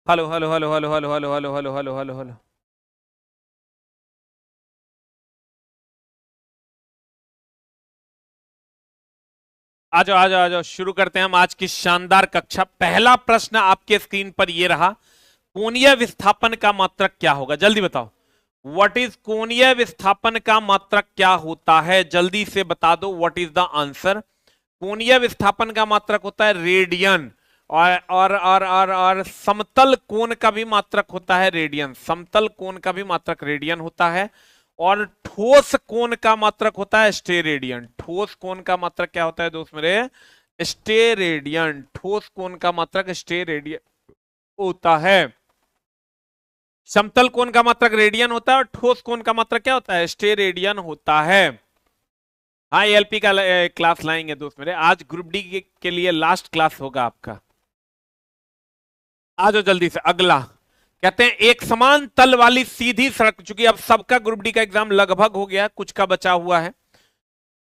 Hello hello hello hello hello hello hello hello hello hello hello. आ जाओ आ जाओ आ जाओ, शुरू करते हैं हम आज की शानदार कक्षा। पहला प्रश्न आपके स्क्रीन पर ये रहा। कोणीय विस्थापन का मात्रक क्या होगा, जल्दी बताओ। व्हाट इज कोणीय विस्थापन का मात्रक क्या होता है, जल्दी से बता दो। What is the answer. कोणीय विस्थापन का मात्रक होता है रेडियन। और समतल कोण का भी मात्रक होता है रेडियन। समतल कोण का भी मात्रक रेडियन होता है। और ठोस कोण का मात्रक होता है स्टेरेडियन। ठोस कोण का मात्रक क्या होता है दोस्त मेरे? स्टेरेडियन। ठोस कोण का मात्रक स्टेरेडियन होता है। समतल कोण का मात्रक रेडियन होता है और ठोस कोण का मात्रक क्या होता है? स्टेरेडियन होता है। हाँ, एएलपी का क्लास लाएंगे दोस्त मेरे। आज ग्रुप डी के लिए लास्ट क्लास होगा आपका। आ जाओ जल्दी से अगला। कहते हैं एक समान तल वाली सीधी सड़क, चूंकि अब सबका ग्रुप डी का एग्जाम लगभग हो गया, कुछ का बचा हुआ है,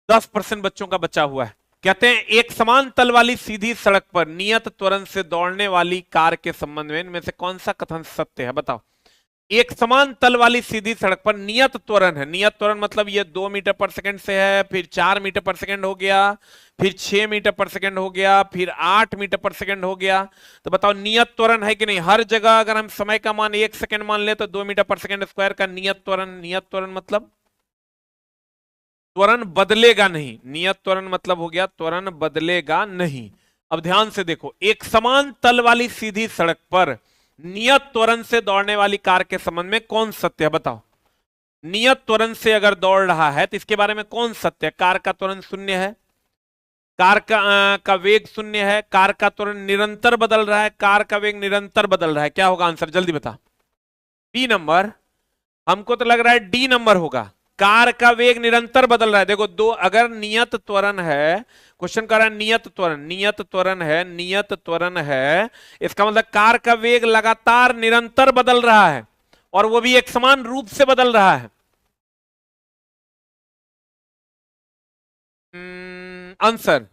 10% बच्चों का बचा हुआ है। कहते हैं एक समान तल वाली सीधी सड़क पर नियत त्वरण से दौड़ने वाली कार के संबंध में इनमें से कौन सा कथन सत्य है, बताओ। एक समान तल वाली सीधी सड़क पर नियत त्वरण है। नियत त्वरण मतलब ये 2 मीटर पर सेकंड से है, फिर 4 मीटर पर सेकंड हो गया, फिर 6 मीटर पर सेकंड हो गया, फिर 8 मीटर पर सेकंड हो गया। तो बताओ नियत त्वरण है कि नहीं? हर जगह अगर हम समय का मान 1 सेकंड मान ले तो 2 मीटर पर सेकंड स्क्वायर का नियत त्वरण। नियत त्वरण मतलब त्वरण बदलेगा नहीं। नियत त्वरण मतलब हो गया त्वरण बदलेगा नहीं। अब ध्यान से देखो, एक समान तल वाली सीधी सड़क पर नियत त्वरण से दौड़ने वाली कार के संबंध में कौन सत्य है, बताओ। नियत त्वरण से अगर दौड़ रहा है तो इसके बारे में कौन सत्य है? कार का त्वरण शून्य है, कार का वेग शून्य है, कार का त्वरण निरंतर बदल रहा है, कार का वेग निरंतर बदल रहा है। क्या होगा आंसर, जल्दी बता। B number. हमको तो लग रहा है डी नंबर होगा। कार का वेग निरंतर बदल रहा है। देखो दो, अगर नियत त्वरण है, क्वेश्चन कर रहा है नियत त्वरण, नियत त्वरण है, नियत त्वरण है, इसका मतलब कार का वेग लगातार निरंतर बदल रहा है और वो भी एक समान रूप से बदल रहा है। आंसर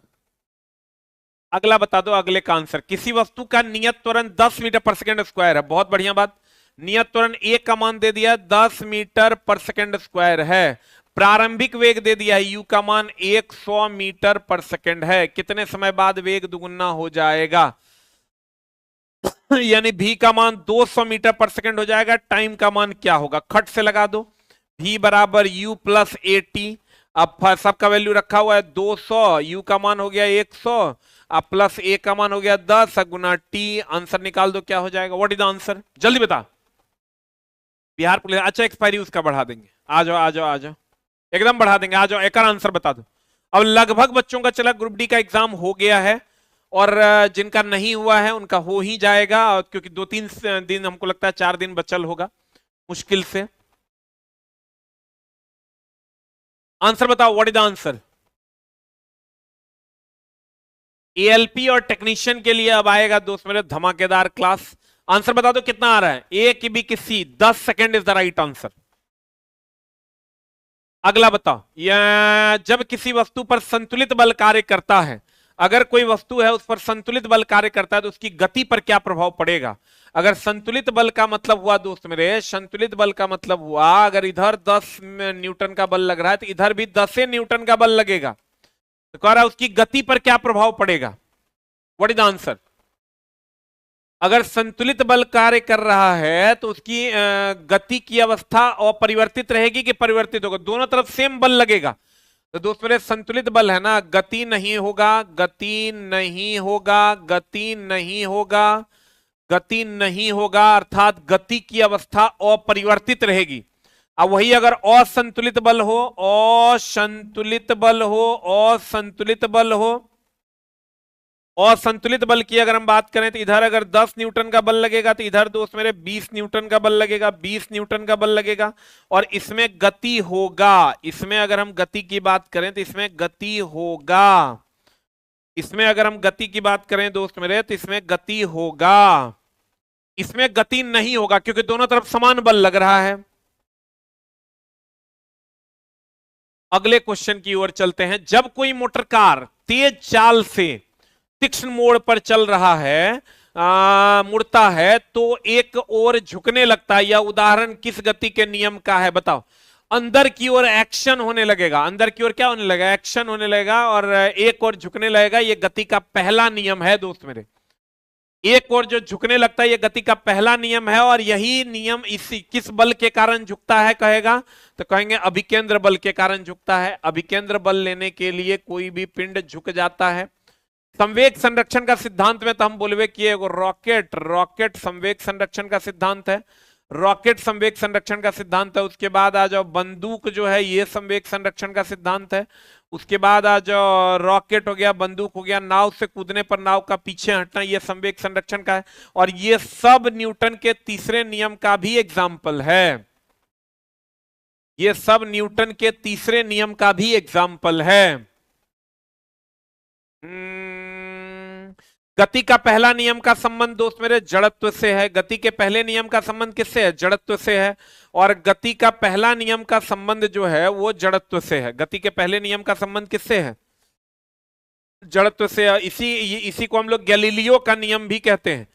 अगला बता दो। अगले का आंसर, किसी वस्तु का नियत त्वरण 10 मीटर पर सेकंड स्क्वायर है। बहुत बढ़िया बात। नियत त्वरण एक का मान दे दिया 10 मीटर पर सेकंड स्क्वायर है। प्रारंभिक वेग दे दिया है, यू का मान 100 मीटर पर सेकंड है। कितने समय बाद वेग दुगुना हो जाएगा? यानी भी का मान 200 मीटर पर सेकंड हो जाएगा। टाइम का मान क्या होगा, खट से लगा दो। भी बराबर यू प्लस 80। अब सबका वैल्यू रखा हुआ है 200, यू का मान हो गया 100, अब प्लस ए का मान हो गया 10 गुना टी। आंसर निकाल दो, क्या हो जाएगा? व्हाट इज द आंसर, जल्दी बता। बिहार पुलिस। अच्छा, एक्सपायरी उसका बढ़ा देंगे। आ जाओ आ जाओ आ जाओ, एकदम बढ़ा देंगे। आ जाओ, एक आंसर बता दो। अब लगभग बच्चों का चला ग्रुप डी का एग्जाम हो गया है और जिनका नहीं हुआ है उनका हो ही जाएगा, क्योंकि 2-3 दिन, हमको लगता है 4 दिन बचल होगा मुश्किल से। आंसर बताओ, what is the answer. ALP और टेक्नीशियन के लिए अब आएगा दोस्त मेरे धमाकेदार क्लास। आंसर बता दो कितना आ रहा है। ए की बी की सी, 10 second is the right answer. अगला बताओ, यह जब किसी वस्तु पर संतुलित बल कार्य करता है, अगर कोई वस्तु है उस पर संतुलित बल कार्य करता है तो उसकी गति पर क्या प्रभाव पड़ेगा? अगर संतुलित बल का मतलब हुआ दोस्त मेरे, संतुलित बल का मतलब हुआ अगर इधर 10 न्यूटन का बल लग रहा है तो इधर भी 10 न्यूटन का बल लगेगा। तो कह रहा है उसकी गति पर क्या प्रभाव पड़ेगा। What is the answer. अगर संतुलित बल कार्य कर रहा है तो उसकी गति की अवस्था अपरिवर्तित रहेगी कि परिवर्तित होगा? दोनों तरफ सेम बल लगेगा। तो दोस्त मेरे संतुलित बल है ना, गति नहीं होगा, गति नहीं होगा, गति नहीं होगा, गति नहीं होगा, अर्थात गति की अवस्था अपरिवर्तित रहेगी। अब वही अगर असंतुलित बल हो, असंतुलित बल हो, असंतुलित बल हो, और संतुलित बल की अगर हम बात करें तो इधर अगर 10 न्यूटन का बल लगेगा तो इधर दोस्त मेरे 20 न्यूटन का बल लगेगा, 20 न्यूटन का बल लगेगा और इसमें गति होगा। इसमें अगर हम गति की बात करें तो इसमें गति होगा। इसमें अगर हम गति की बात करें दोस्त मेरे तो इसमें गति होगा। इसमें गति नहीं होगा क्योंकि दोनों तरफ समान बल लग रहा है। अगले क्वेश्चन की ओर चलते हैं। जब कोई मोटर कार तेज चाल से तीक्ष्ण मोड़ पर चल रहा है मुड़ता है तो एक ओर झुकने लगता है। यह उदाहरण किस गति के नियम का है बताओ। अंदर की ओर एक्शन होने लगेगा, अंदर की ओर क्या होने लगेगा, एक्शन होने लगेगा, और एक ओर झुकने लगेगा। यह गति का पहला नियम है दोस्त मेरे। एक ओर जो झुकने लगता है यह गति का पहला नियम है, और यही नियम इसी किस बल के कारण झुकता है कहेगा, तो कहेंगे अभिकेंद्र बल के कारण झुकता है। अभिकेंद्र बल लेने के लिए कोई भी पिंड झुक जाता है। संवेग संरक्षण का सिद्धांत में तो हम बोलवे कि रॉकेट संवेग संरक्षण का सिद्धांत है। रॉकेट संवेग संरक्षण का सिद्धांत है। उसके बाद आ जाओ बंदूक जो है ये संवेग संरक्षण का सिद्धांत है। उसके बाद आ जाओ रॉकेट हो गया, बंदूक हो गया, नाव से कूदने पर नाव का पीछे हटना, ये संवेग संरक्षण का है। और ये सब न्यूटन के तीसरे नियम का भी एग्जाम्पल है। ये सब न्यूटन के तीसरे नियम का भी एग्जाम्पल है। गति का पहला नियम का संबंध दोस्त मेरे जड़त्व से है। गति के पहले नियम का संबंध किससे है, जड़त्व से है। और गति का पहला नियम का संबंध जो है वो जड़त्व से है। गति के पहले नियम का संबंध किससे है, जड़त्व से है। इसी को हम लोग गैलीलियो का नियम भी कहते हैं।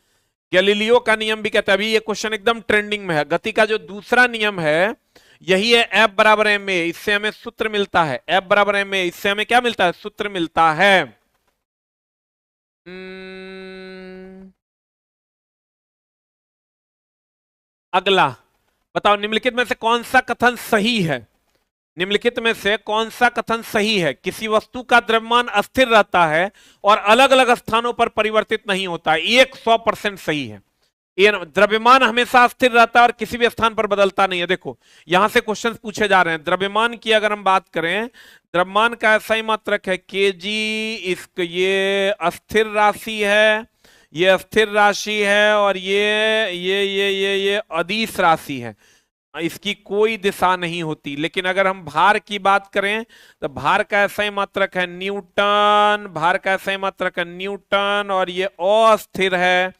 गैलीलियो का नियम भी कहते हैं। अभी ये क्वेश्चन एकदम ट्रेंडिंग में है। गति का जो दूसरा नियम है यही है F बराबर ma। इससे हमें सूत्र मिलता है F बराबर ma। इससे हमें क्या मिलता है, सूत्र मिलता है। अगला बताओ, निम्नलिखित में से कौन सा कथन सही है। निम्नलिखित में से कौन सा कथन सही है। किसी वस्तु का द्रव्यमान अस्थिर रहता है और अलग अलग स्थानों पर परिवर्तित नहीं होता है। 100% सही है। द्रव्यमान हमेशा अस्थिर रहता है और किसी भी स्थान पर बदलता नहीं है। देखो यहां से क्वेश्चन पूछे जा रहे हैं। द्रव्यमान की अगर हम बात करें, द्रव्यमान का ऐसा ही मात्रक है केजी। ये अस्थिर राशि है, ये अस्थिर राशि है, और ये अदिश राशि है। इसकी कोई दिशा नहीं होती। लेकिन अगर हम भार की बात करें तो भार का ऐसा ही मात्रक है न्यूटन। भार का ऐसा ही मात्रक है न्यूटन, और ये अस्थिर है,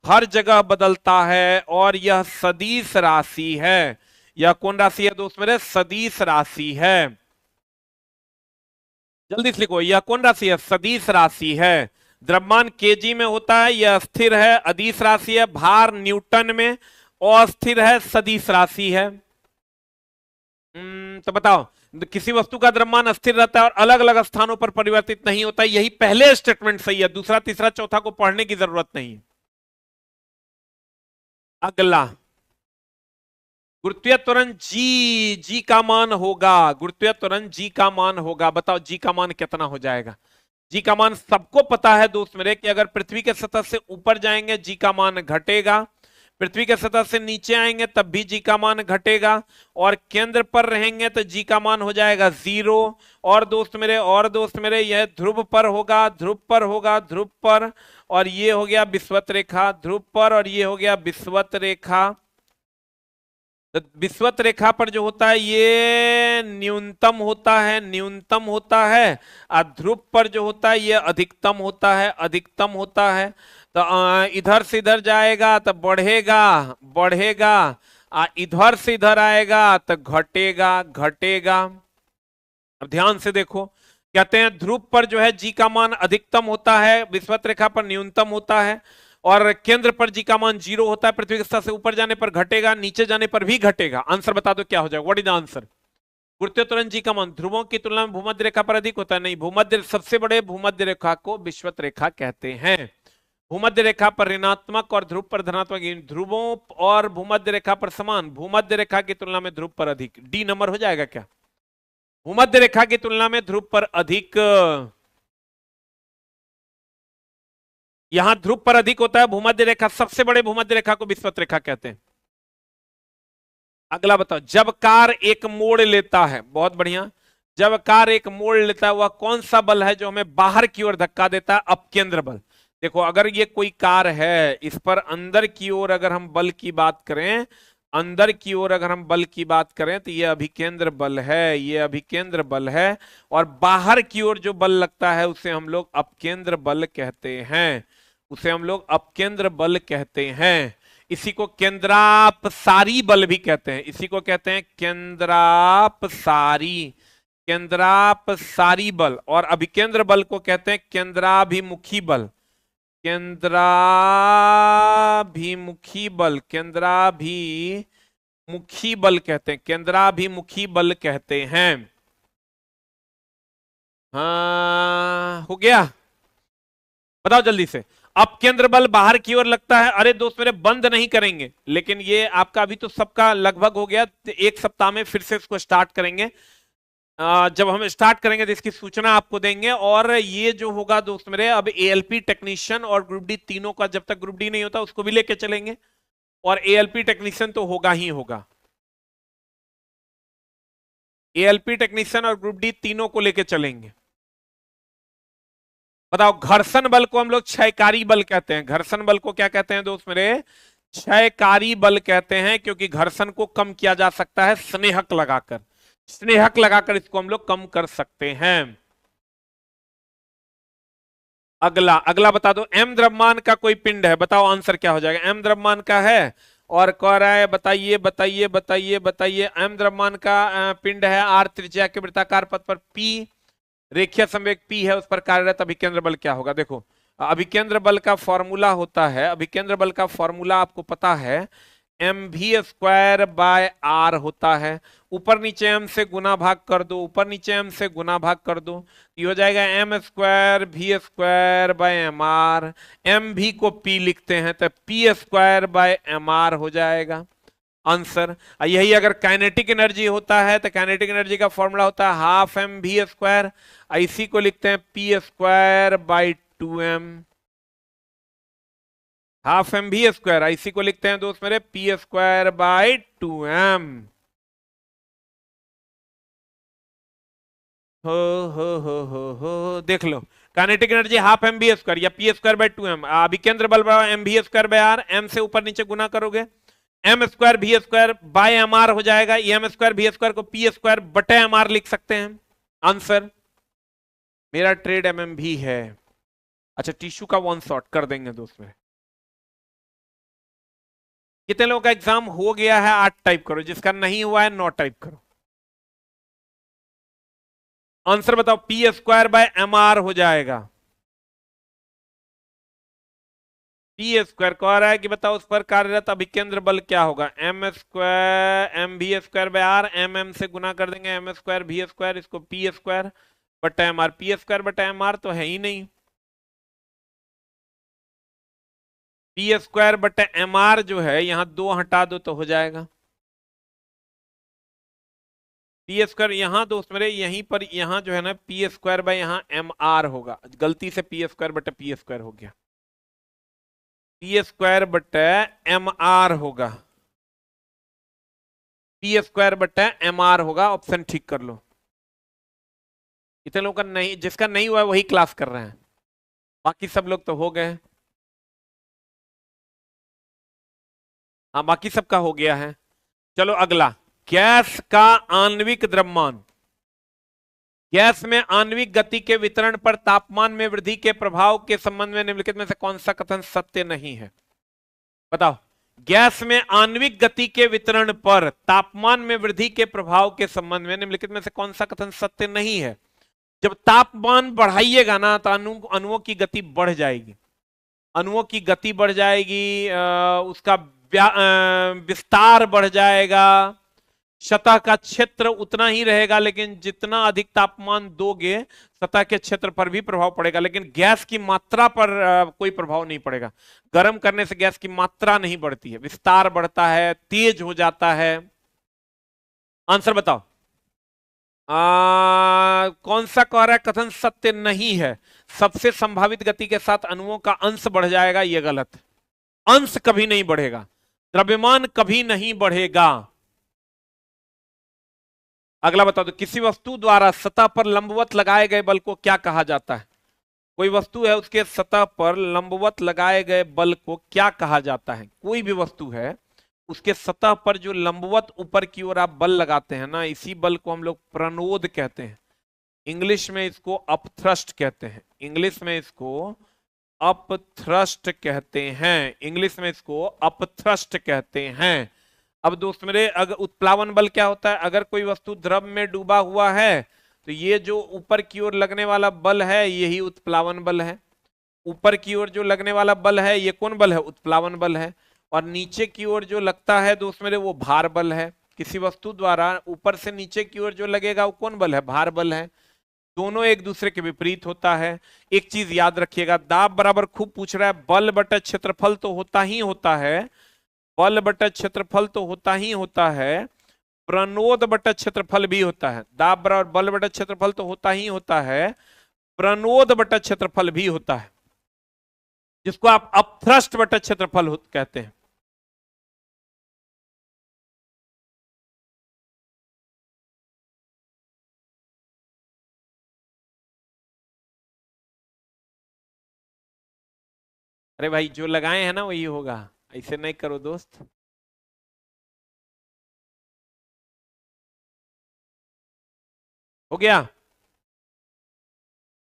हर जगह बदलता है, और यह सदिश राशि है। यह कौन राशि है दोस्त मेरे, सदिश राशि है। जल्दी से लिखो, यह कौन राशि है, सदिश राशि है। द्रव्यमान केजी में होता है, यह स्थिर है, अदिश राशि है। भार न्यूटन में, अस्थिर है, सदिश राशि है। तो बताओ, किसी वस्तु का द्रव्यमान अस्थिर रहता है और अलग अलग स्थानों पर परिवर्तित नहीं होता। यही पहले स्टेटमेंट सही है, दूसरा तीसरा चौथा को पढ़ने की जरूरत नहीं है। अगला, गुरुत्वीय त्वरण जी का मान होगा। गुरुत्वीय त्वरण जी का मान होगा। बताओ जी का मान कितना हो जाएगा। जी का मान सबको पता है दोस्त मेरे कि अगर पृथ्वी के सतह से ऊपर जाएंगे जी का मान घटेगा, पृथ्वी के सतह से नीचे आएंगे तब भी जी का मान घटेगा, और केंद्र पर रहेंगे तो जी का मान हो जाएगा 0। और दोस्त मेरे यह ध्रुव पर होगा, ध्रुव पर होगा, ध्रुव पर, और ये हो गया विषुवत रेखा, ध्रुव पर, और ये हो गया विषुवत रेखा। तो विषुवत रेखा पर जो होता है ये न्यूनतम होता है, न्यूनतम होता है। और ध्रुव पर जो होता है ये अधिकतम होता है, अधिकतम होता है। तो इधर से इधर जाएगा तो बढ़ेगा, बढ़ेगा, इधर से इधर आएगा तो घटेगा, घटेगा। अब ध्यान से देखो, कहते हैं ध्रुव पर जो है जी का मान अधिकतम होता है, विषुवत रेखा पर न्यूनतम होता है, और केंद्र पर जी का मान 0 होता है। पृथ्वी की सतह से ऊपर जाने पर घटेगा, नीचे जाने पर भी घटेगा। आंसर बता दो क्या हो जाएगा, व्हाट इज द आंसर। गुरुत्वीय त्वरण जी का मान ध्रुवों की तुलना में भूमध्य रेखा पर अधिक होता है। नहीं, भूमध्य, सबसे बड़े भूमध्य रेखा को विषुवत रेखा कहते हैं। भूमध्य रेखा पर ऋणात्मक और ध्रुव पर धनात्मक, ध्रुवों और भूमध्य रेखा पर समान, भूमध्य रेखा की तुलना में ध्रुव पर अधिक। डी नंबर हो जाएगा क्या, भूमध्य रेखा की तुलना में ध्रुव पर अधिक। यहां ध्रुव पर अधिक होता है, भूमध्य रेखा, सबसे बड़े भूमध्य रेखा को विषुवत रेखा कहते हैं। अगला बताओ, जब कार एक मोड़ लेता है, बहुत बढ़िया, जब कार एक मोड़ लेता है वह कौन सा बल है जो हमें बाहर की ओर धक्का देता है, अपकेंद्र बल। देखो अगर ये कोई कार है, इस पर अंदर की ओर अगर हम बल की बात करें, अंदर की ओर अगर हम बल की बात करें तो ये अभिकेंद्र बल है, ये अभिकेंद्र बल है। और बाहर की ओर जो बल लगता है उसे हम लोग अपकेंद्र बल कहते हैं, उसे हम लोग अपकेंद्र बल कहते हैं। इसी को केंद्रापसारी बल भी कहते हैं, इसी को कहते हैं केंद्रापसारी, केंद्रापसारी बल। और अभिकेंद्र बल को कहते हैं केंद्राभिमुखी बल, केंद्राभिमुखी बल, केंद्राभिमुखी बल कहते हैं, केंद्राभिमुखी बल कहते हैं। हाँ हो गया, बताओ जल्दी से। अब केंद्र बल बाहर की ओर लगता है, अरे दोस्त मेरे बंद नहीं करेंगे, लेकिन ये आपका अभी तो सबका लगभग हो गया, एक सप्ताह में फिर से इसको स्टार्ट करेंगे। जब हम स्टार्ट करेंगे तो इसकी सूचना आपको देंगे। और ये जो होगा दोस्त मेरे, अब एएलपी टेक्नीशियन और ग्रुप डी तीनों का, जब तक ग्रुप डी नहीं होता उसको भी लेके चलेंगे, और एएलपी टेक्नीशियन तो होगा ही होगा। एएलपी टेक्नीशियन और ग्रुप डी तीनों को लेके चलेंगे। बताओ, घर्षण बल को हम लोग क्षयकारी बल कहते हैं। घर्षण बल को क्या कहते हैं दोस्त मेरे? क्षयकारी बल कहते हैं, क्योंकि घर्षण को कम किया जा सकता है स्नेहक लगाकर। स्नेहक लगाकर इसको हम लोग कम कर सकते हैं। अगला अगला बता दो, एम द्रव्यमान का कोई पिंड है, बताओ आंसर क्या हो जाएगा। एम द्रव्यमान का है और कह रहा है बताइए बताइए बताइए बताइए। एम द्रव्यमान का पिंड है, आर त्रिज्या के वृत्ताकार पथ पर पी, रेखीय संवेग पी है, उस पर कार्यरत अभिकेंद्र बल क्या होगा। देखो, अभिकेंद्र बल का फॉर्मूला होता है, अभिकेंद्र बल का फॉर्मूला आपको पता है, M V square by R होता है। ऊपर नीचे एम से गुना भाग कर दो, ऊपर नीचे एम से गुना भाग कर दो, ये हो जाएगा M square V square by M R. M V को पी लिखते हैं तो P square by M R हो जाएगा आंसर। यही अगर काइनेटिक एनर्जी होता है तो काइनेटिक एनर्जी का फॉर्मूला होता है हाफ एम वी स्क्वायर, इसी को लिखते हैं P square by 2m। Half M V square, इसी को लिखते हैं दोस्त मेरे पी स्क्वायर बाई 2m। हो देख लो, kinetic energy half M V square या पी स्क्वायर बाई 2m। अभिकेंद्र बल M V square by R, M से ऊपर नीचे गुना करोगे, M square V square by M R हो जाएगा। एम स्क्वायर वी स्क्वायर को पी स्क्वायर बटे एम आर लिख सकते हैं आंसर। मेरा ट्रेड एमएम भी है। अच्छा, टिश्यू का वन शॉट कर देंगे दोस्त मेरे। कितने लोगों का एग्जाम हो गया है 8 टाइप करो, जिसका नहीं हुआ है 9 टाइप करो। आंसर बताओ, P square by M R हो जाएगा। पी स्क्वायर कह रहा है कि बताओ उस पर कार्यरत अभिकेंद्र बल क्या होगा। M square M V square by R, M M से गुना कर देंगे, एम स्क्वायर वी स्क्वायर, इसको पी स्क्वायर बटा एम आर। पी स्क्वायर बटा एम आर तो है ही नहीं, पी स्क्वायर बटे एम आर जो है, यहां 2 हटा दो तो हो जाएगा पी स्क्वायर। यहां दोस्त मेरे यहीं पर, यहां जो है ना पी स्क्वायर बाय यहां एम आर होगा, गलती से पी स्क्वायर बटे पी स्क्वायर हो गया, पी स्क्वायर बटे एम आर होगा, पी स्क्वायर बटे एम आर होगा। ऑप्शन ठीक कर लो। इतने लोगों का नहीं, जिसका नहीं हुआ है वही क्लास कर रहे हैं, बाकी सब लोग तो हो गए। हाँ, बाकी सबका हो गया है। चलो अगला, गैस का आणविक द्रव्यमान। गैस में आणविक गति के वितरण पर तापमान में वृद्धि के प्रभाव के संबंध में निम्नलिखित में से कौन सा कथन सत्य नहीं है। बताओ, गैस में आणविक गति के वितरण पर तापमान में वृद्धि के प्रभाव के संबंध में निम्नलिखित में से कौन सा कथन सत्य नहीं है। जब तापमान बढ़ाइएगा ना तो अणुओं की गति बढ़ जाएगी, अणुओं की गति बढ़ जाएगी, उसका विस्तार बढ़ जाएगा, सतह का क्षेत्र उतना ही रहेगा, लेकिन जितना अधिक तापमान दोगे सतह के क्षेत्र पर भी प्रभाव पड़ेगा, लेकिन गैस की मात्रा पर कोई प्रभाव नहीं पड़ेगा। गर्म करने से गैस की मात्रा नहीं बढ़ती है, विस्तार बढ़ता है, तेज हो जाता है। आंसर बताओ, कौन सा कह रहा है कथन सत्य नहीं है। सबसे संभावित गति के साथ अणुओं का अंश बढ़ जाएगा, यह गलत। अंश कभी नहीं बढ़ेगा, द्रव्यमान कभी नहीं बढ़ेगा। अगला बता दो, किसी वस्तु द्वारा सतह पर लंबवत लगाए गए बल को क्या कहा जाता है। कोई वस्तु है, उसके सतह पर लंबवत लगाए गए बल को क्या कहा जाता है। कोई भी वस्तु है, उसके सतह पर जो लंबवत ऊपर की ओर आप बल लगाते हैं ना, इसी बल को हम लोग प्रणोद कहते हैं। इंग्लिश में इसको अपथ्रस्ट कहते हैं, इंग्लिश में इसको अपथ्रस्ट कहते हैं, इंग्लिश में इसको अपथ्रस्ट कहते हैं। अब दोस्त मेरे, अगर उत्प्लावन बल क्या होता है, अगर कोई वस्तु द्रव में डूबा हुआ है तो ये जो ऊपर की ओर लगने वाला बल है यही उत्प्लावन बल है। ऊपर की ओर जो लगने वाला बल है ये कौन बल है? उत्प्लावन बल है। और नीचे की ओर जो लगता है दोस्त मेरे वो भार बल है। किसी वस्तु द्वारा ऊपर से नीचे की ओर जो लगेगा वो कौन बल है? भार बल है। दोनों एक दूसरे के विपरीत होता है। एक चीज याद रखिएगा, दाब बराबर खूब पूछ रहा है, बल बटा क्षेत्रफल तो होता ही होता है, बल बटा क्षेत्रफल तो होता ही होता है, प्रणोद बटा क्षेत्रफल भी होता है। दाब बराबर बल बटा क्षेत्रफल तो होता ही होता है, प्रणोद बटा क्षेत्रफल भी होता है, जिसको आप अपथ्रस्ट बटा क्षेत्रफल कहते हैं। अरे भाई जो लगाए हैं ना वही होगा, ऐसे नहीं करो दोस्त। हो गया।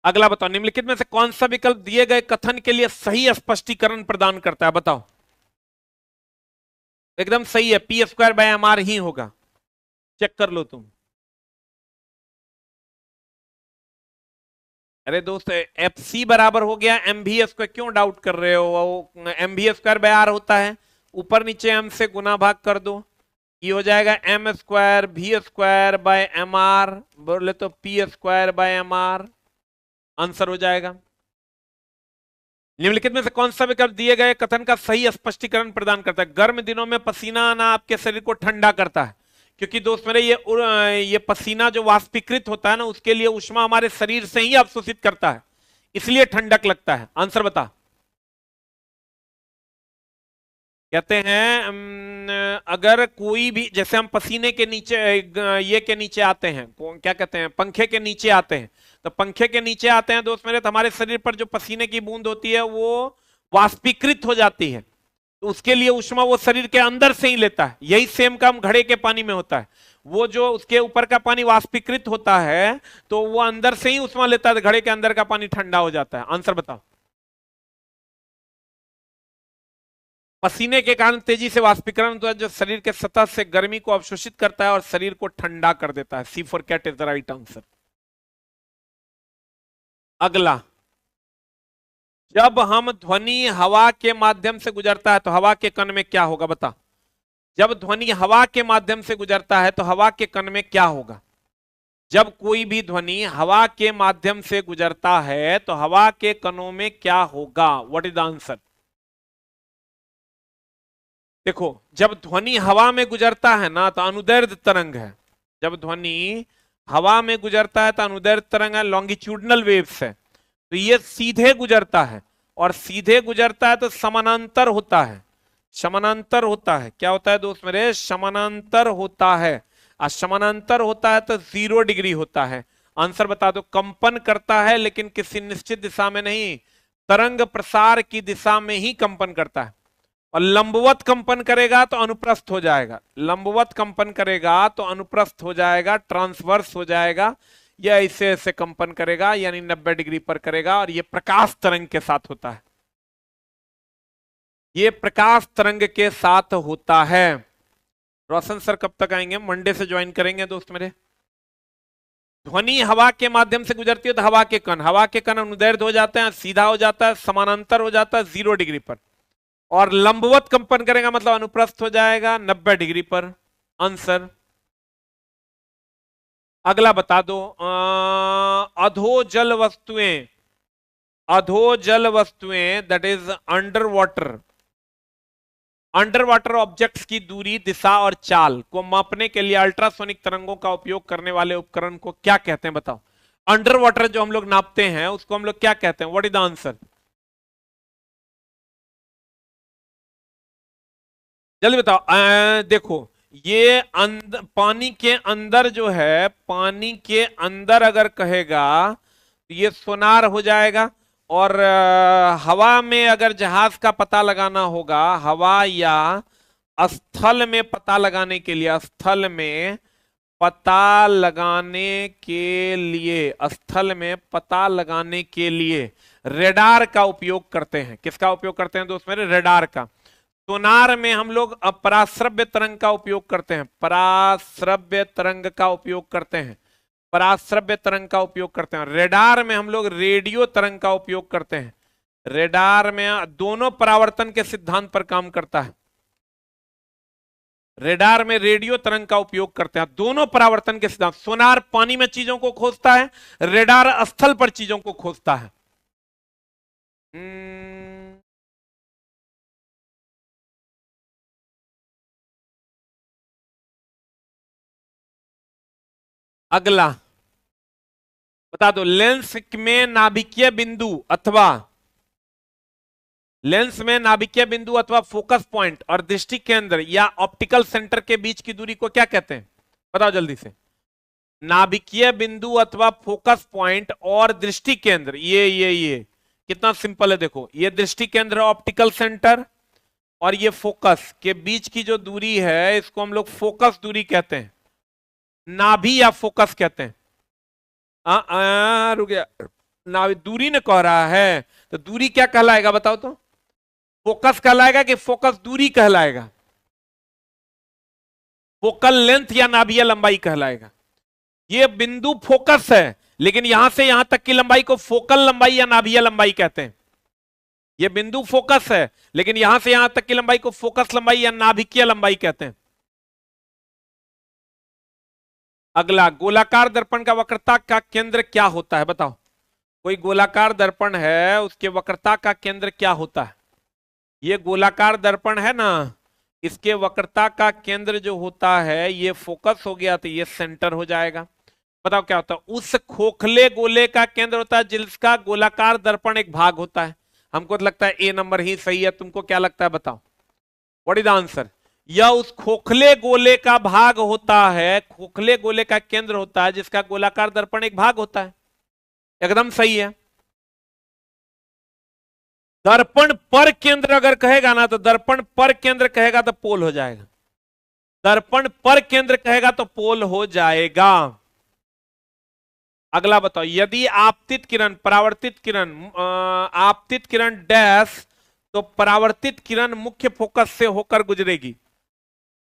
अगला बताओ, निम्नलिखित में से कौन सा विकल्प दिए गए कथन के लिए सही स्पष्टीकरण प्रदान करता है? बताओ। एकदम सही है, P square by M R ही होगा। चेक कर लो तुम। अरे दोस्त एफ सी बराबर हो गया एम भी स्क्वायर, क्यों डाउट कर रहे हो? एम भी स्क्वायर बाय आर होता है, ऊपर नीचे एम से गुना भाग कर दो, ये हो जाएगा M square V square by M R, बोले तो P square by M R, answer हो जाएगा। निम्नलिखित में से कौन सा विकल्प दिए गए कथन का सही स्पष्टीकरण प्रदान करता है? गर्म दिनों में पसीना आना आपके शरीर को ठंडा करता है, क्योंकि दोस्त मेरे ये पसीना जो वाष्पीकृत होता है ना उसके लिए ऊष्मा हमारे शरीर से ही अवशोषित करता है, इसलिए ठंडक लगता है। आंसर बता। कहते हैं अगर कोई भी, जैसे हम पसीने के नीचे ये के नीचे आते हैं, क्या कहते हैं, पंखे के नीचे आते हैं, तो पंखे के नीचे आते हैं दोस्त मेरे, तो हमारे शरीर पर जो पसीने की बूंद होती है वो वाष्पीकृत हो जाती है, तो उसके लिए ऊष्मा वो शरीर के अंदर से ही लेता है। यही सेम काम घड़े के पानी में होता है, वो जो उसके ऊपर का पानी वाष्पीकृत होता है तो वो अंदर से ही ऊष्मा लेता है, घड़े के अंदर का पानी ठंडा हो जाता है। आंसर बताओ। पसीने के कारण तेजी से वाष्पीकरण होता है जो शरीर के सतह से गर्मी को अवशोषित करता है और शरीर को ठंडा कर देता है। C for cat is the right answer. अगला, जब हम ध्वनि हवा के माध्यम से गुजरता है तो हवा के कण में क्या होगा? बता। जब ध्वनि हवा के माध्यम से गुजरता है तो हवा के कण में क्या होगा? जब कोई भी ध्वनि हवा के माध्यम से गुजरता है तो हवा के कणों में क्या होगा? What is the answer? देखो, जब ध्वनि हवा में गुजरता है ना तो अनुदैर्ध्य तरंग है। जब ध्वनि हवा में गुजरता है तो अनुदैर्ध्य तरंग है, लॉन्गिट्यूडनल वेव्स है, तो ये सीधे गुजरता है, और सीधे गुजरता है तो समानांतर होता है। समानांतर होता है, क्या होता है दोस्त मेरे? समानांतर होता है। और समानांतर होता है तो 0 डिग्री होता है। आंसर बता दो। कंपन करता है लेकिन किसी निश्चित दिशा में नहीं, तरंग प्रसार की दिशा में ही कंपन करता है। और लंबवत कंपन करेगा तो अनुप्रस्थ हो जाएगा, लंबवत कंपन करेगा तो अनुप्रस्थ हो जाएगा, ट्रांसवर्स हो जाएगा, या ऐसे ऐसे कंपन करेगा यानी 90 डिग्री पर करेगा, और ये प्रकाश तरंग के साथ होता है। ये प्रकाश तरंग के साथ होता है। रोशन सर कब तक आएंगे? मंडे से ज्वाइन करेंगे दोस्त मेरे। ध्वनि हवा के माध्यम से गुजरती है तो हवा के कण अनुदैर्ध्य हो जाते हैं, सीधा हो जाता है, समानांतर हो जाता है 0 डिग्री पर, और लंबवत कंपन करेगा मतलब अनुप्रस्थ हो जाएगा 90 डिग्री पर। आंसर। अगला बता दो, अधोजल वस्तुएं, अधोजल वस्तुएं that is under water, under water objects की दूरी, दिशा और चाल को मापने के लिए अल्ट्रासोनिक तरंगों का उपयोग करने वाले उपकरण को क्या कहते हैं? बताओ। अंडर वाटर जो हम लोग नापते हैं उसको हम लोग क्या कहते हैं? What is the answer? जल्दी बताओ। देखो, ये पानी के अंदर जो है, पानी के अंदर अगर कहेगा तो ये सोनार हो जाएगा, और हवा में अगर जहाज का पता लगाना होगा, हवा या स्थल में पता लगाने के लिए, स्थल में पता लगाने के लिए, स्थल में पता लगाने के लिए रेडार का उपयोग करते हैं। किसका उपयोग करते हैं दोस्त मेरे? रेडार का। सोनार में हम लोग पराश्रव्य तरंग का उपयोग करते हैं, पराश्रव्य तरंग का उपयोग करते हैं, पराश्रव्य तरंग का उपयोग करते हैं। रेडार में हम लोग रेडियो तरंग का उपयोग करते हैं, रेडार में दोनों परावर्तन के सिद्धांत पर काम करता है। रेडार में रेडियो तरंग का उपयोग करते हैं, दोनों परावर्तन के सिद्धांत। सोनार पानी में चीजों को खोजता है, रेडार स्थल पर चीजों को खोजता है। अगला बता दो, लेंस में नाभिकीय बिंदु अथवा फोकस पॉइंट और दृष्टि केंद्र या ऑप्टिकल सेंटर के बीच की दूरी को क्या कहते हैं? बताओ जल्दी से। नाभिकीय बिंदु अथवा फोकस पॉइंट और दृष्टि केंद्र, ये कितना सिंपल है। देखो, ये दृष्टि केंद्र ऑप्टिकल सेंटर और ये फोकस के बीच की जो दूरी है इसको हम लोग फोकस दूरी कहते हैं, नाभि या फोकस कहते हैं। रुक गया, नाभि दूरी ने कह रहा है, तो दूरी क्या कहलाएगा बताओ तो? फोकस कहलाएगा कि फोकस दूरी कहलाएगा? फोकल लेंथ या नाभीय लंबाई कहलाएगा। ये बिंदु फोकस है, लेकिन यहां से यहां तक की लंबाई को फोकल लंबाई या नाभीय लंबाई कहते हैं। ये बिंदु फोकस है, लेकिन यहां से यहां तक की लंबाई को फोकस लंबाई या नाभिकीय लंबाई कहते हैं। अगला, गोलाकार दर्पण का वक्रता का केंद्र क्या होता है? बताओ। कोई गोलाकार दर्पण है, उसके वक्रता का केंद्र क्या होता है? ये गोलाकार दर्पण है ना, इसके वक्रता का केंद्र जो होता है, ये फोकस हो गया तो ये सेंटर हो जाएगा। बताओ क्या होता है? उस खोखले गोले का केंद्र होता है जिसका गोलाकार दर्पण एक भाग होता है। हमको तो लगता है ए नंबर ही सही है, तुमको क्या लगता है बताओ? What is the answer? यह उस खोखले गोले का भाग होता है, खोखले गोले का केंद्र होता है जिसका गोलाकार दर्पण एक भाग होता है। एकदम सही है। दर्पण पर केंद्र अगर कहेगा ना, तो दर्पण पर केंद्र कहेगा तो पोल हो जाएगा। दर्पण पर केंद्र कहेगा तो पोल हो जाएगा। अगला बताओ, यदि आपतित किरण, परावर्तित किरण, आपतित किरण डैश, तो परावर्तित किरण मुख्य फोकस से होकर गुजरेगी।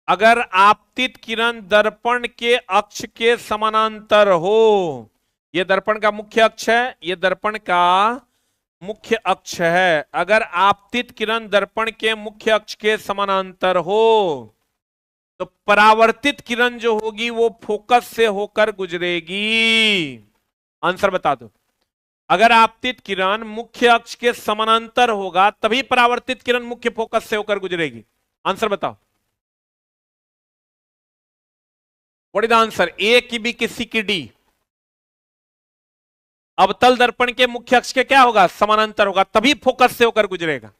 अगर आपतित किरण दर्पण के अक्ष के समानांतर हो, यह दर्पण का मुख्य अक्ष है, यह दर्पण का मुख्य अक्ष है। अगर आपतित किरण दर्पण के मुख्य अक्ष के समानांतर हो, तो परावर्तित किरण जो होगी वो फोकस से होकर गुजरेगी। आंसर बता दो। अगर आपतित किरण मुख्य अक्ष के समानांतर होगा तभी परावर्तित किरण मुख्य फोकस से होकर गुजरेगी। आंसर बताओ। What is the answer? A की बी की सी की डी? अवतल दर्पण के मुख्य अक्ष के क्या होगा? समानांतर होगा, तभी फोकस से होकर गुजरेगा।